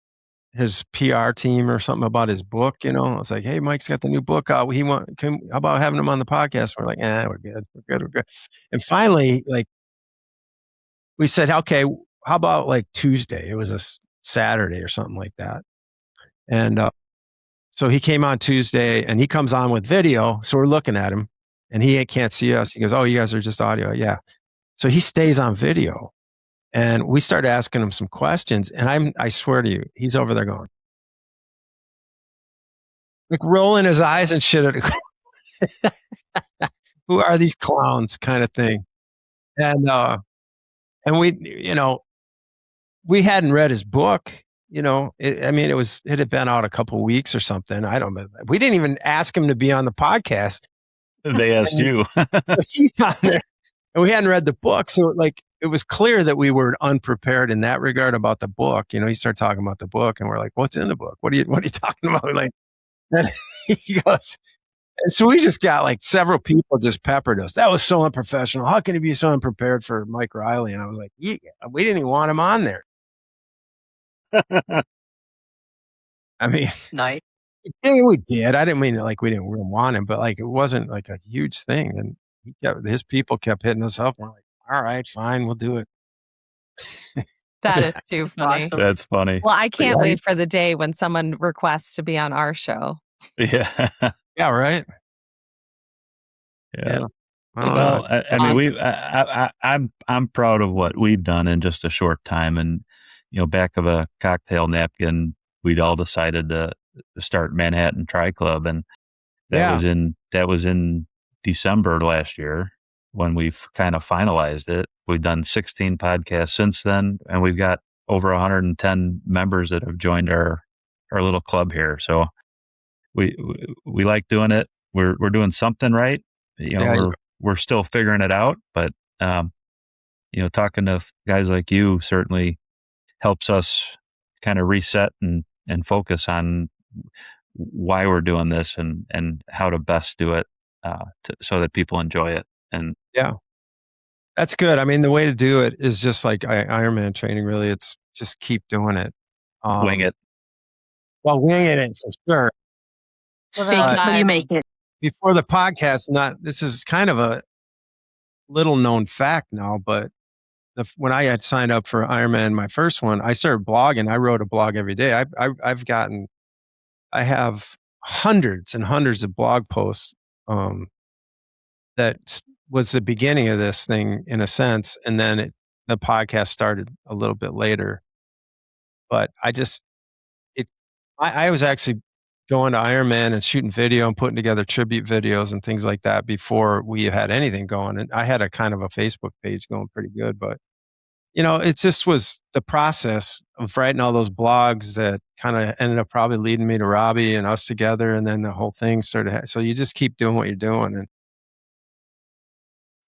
his PR team or something about his book, I was like, hey, Mike's got the new book out. How about having him on the podcast? We're like, we're good. And finally, like we said, okay, how about like Tuesday? It was a Saturday or something like that. And So he came on Tuesday and he comes on with video. So we're looking at him and he can't see us. He goes, "Oh, you guys are just audio." Yeah. So he stays on video and we started asking him some questions. And I swear to you, he's over there going, like rolling his eyes and shit. Who are these clowns kind of thing. And we, we hadn't read his book. It had been out a couple of weeks or something. I don't know. We didn't even ask him to be on the podcast. They asked you. He's on there. And we hadn't read the book. So it was clear that we were unprepared in that regard about the book. He started talking about the book and we're like, "What's in the book? What are you talking about?" Like, and he goes, and so we just got several people just peppered us. "That was so unprofessional. How can you be so unprepared for Mike Riley?" And I was like, "Yeah, we didn't even want him on there." I mean, Nice. we did. I didn't mean we didn't want him, but it wasn't a huge thing. And his people kept hitting us up. We're like, "All right, fine, we'll do it." That is too funny. Awesome. That's funny. Well, I can't wait for the day when someone requests to be on our show. Yeah. Yeah, right. Yeah. Well, I mean, I'm proud of what we've done in just a short time, and back of a cocktail napkin, we'd all decided to start Manhattan Tri Club, and that was in December last year when we've kind of finalized it. We've done 16 podcasts since then, and we've got over 110 members that have joined our little club here. So we like doing it. We're doing something right. We're still figuring it out, but talking to guys like you certainly helps us kind of reset and focus on why we're doing this and how to best do it so that people enjoy it. And yeah, that's good. I mean, the way to do it is just like Ironman training. Really, it's just keep doing it. Wing it. Well, winging it for sure. Fake it till you make it. Before the podcast, this is kind of a little known fact now, but when I had signed up for Ironman, my first one, I started blogging. I wrote a blog every day. I have hundreds and hundreds of blog posts. That was the beginning of this thing in a sense. And then the podcast started a little bit later, but I was actually going to Ironman and shooting video and putting together tribute videos and things like that before we had anything going. And I had a kind of a Facebook page going pretty good, but it just was the process of writing all those blogs that kind of ended up probably leading me to Robbie and us together. And then the whole thing started. So you just keep doing what you're doing. And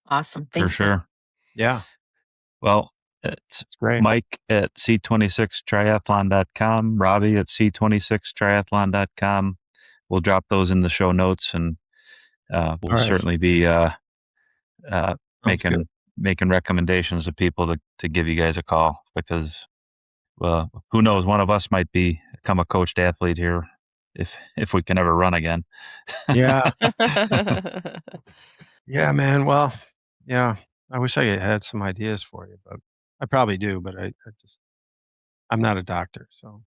awesome. For sure. Yeah. Well, it's great. Mike at C26Triathlon.com, Robbie at C26Triathlon.com. We'll drop those in the show notes, and we'll certainly be making recommendations to people to give you guys a call, because who knows, one of us might become a coached athlete here if we can ever run again. Yeah. Yeah, man. Well, yeah, I wish I had some ideas for you, but I probably do, but I'm not a doctor. So,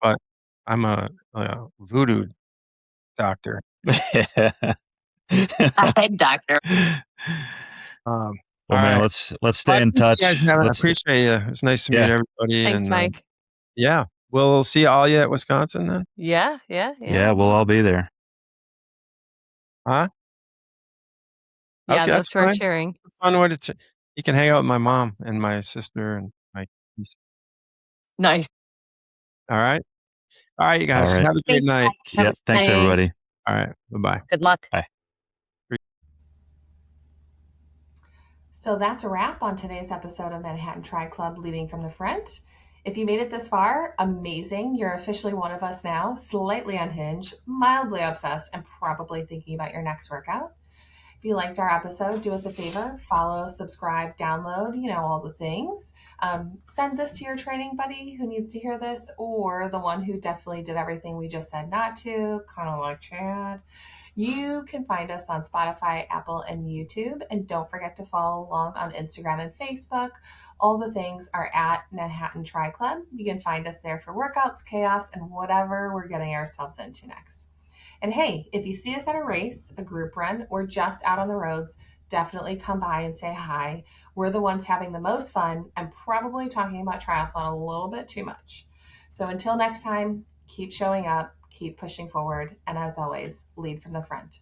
but I'm a voodoo doctor. Doctor. Well, man, let's stay in touch. I appreciate you. It's nice to meet everybody. Thanks, Mike. Yeah, we'll see all you at Wisconsin then. Yeah. We'll all be there. Huh? Yeah, Okay, those two are cheering. Fun way to. You can hang out with my mom and my sister and my. Nice. All right, you guys. Have a great night. Yeah, thanks everybody. All right, bye-bye. Good luck. Bye. So that's a wrap on today's episode of Manhattan Tri Club Leading from the Front. If you made it this far, amazing. You're officially one of us now, slightly unhinged, mildly obsessed, and probably thinking about your next workout. If you liked our episode, do us a favor, follow, subscribe, download, all the things. Send this to your training buddy who needs to hear this, or the one who definitely did everything we just said not to, kind of like Chad. You can find us on Spotify, Apple, and YouTube. And don't forget to follow along on Instagram and Facebook. All the things are at Manhattan Tri Club. You can find us there for workouts, chaos, and whatever we're getting ourselves into next. And hey, if you see us at a race, a group run, or just out on the roads, definitely come by and say hi. We're the ones having the most fun and probably talking about triathlon a little bit too much. So until next time, keep showing up, keep pushing forward, and as always, lead from the front.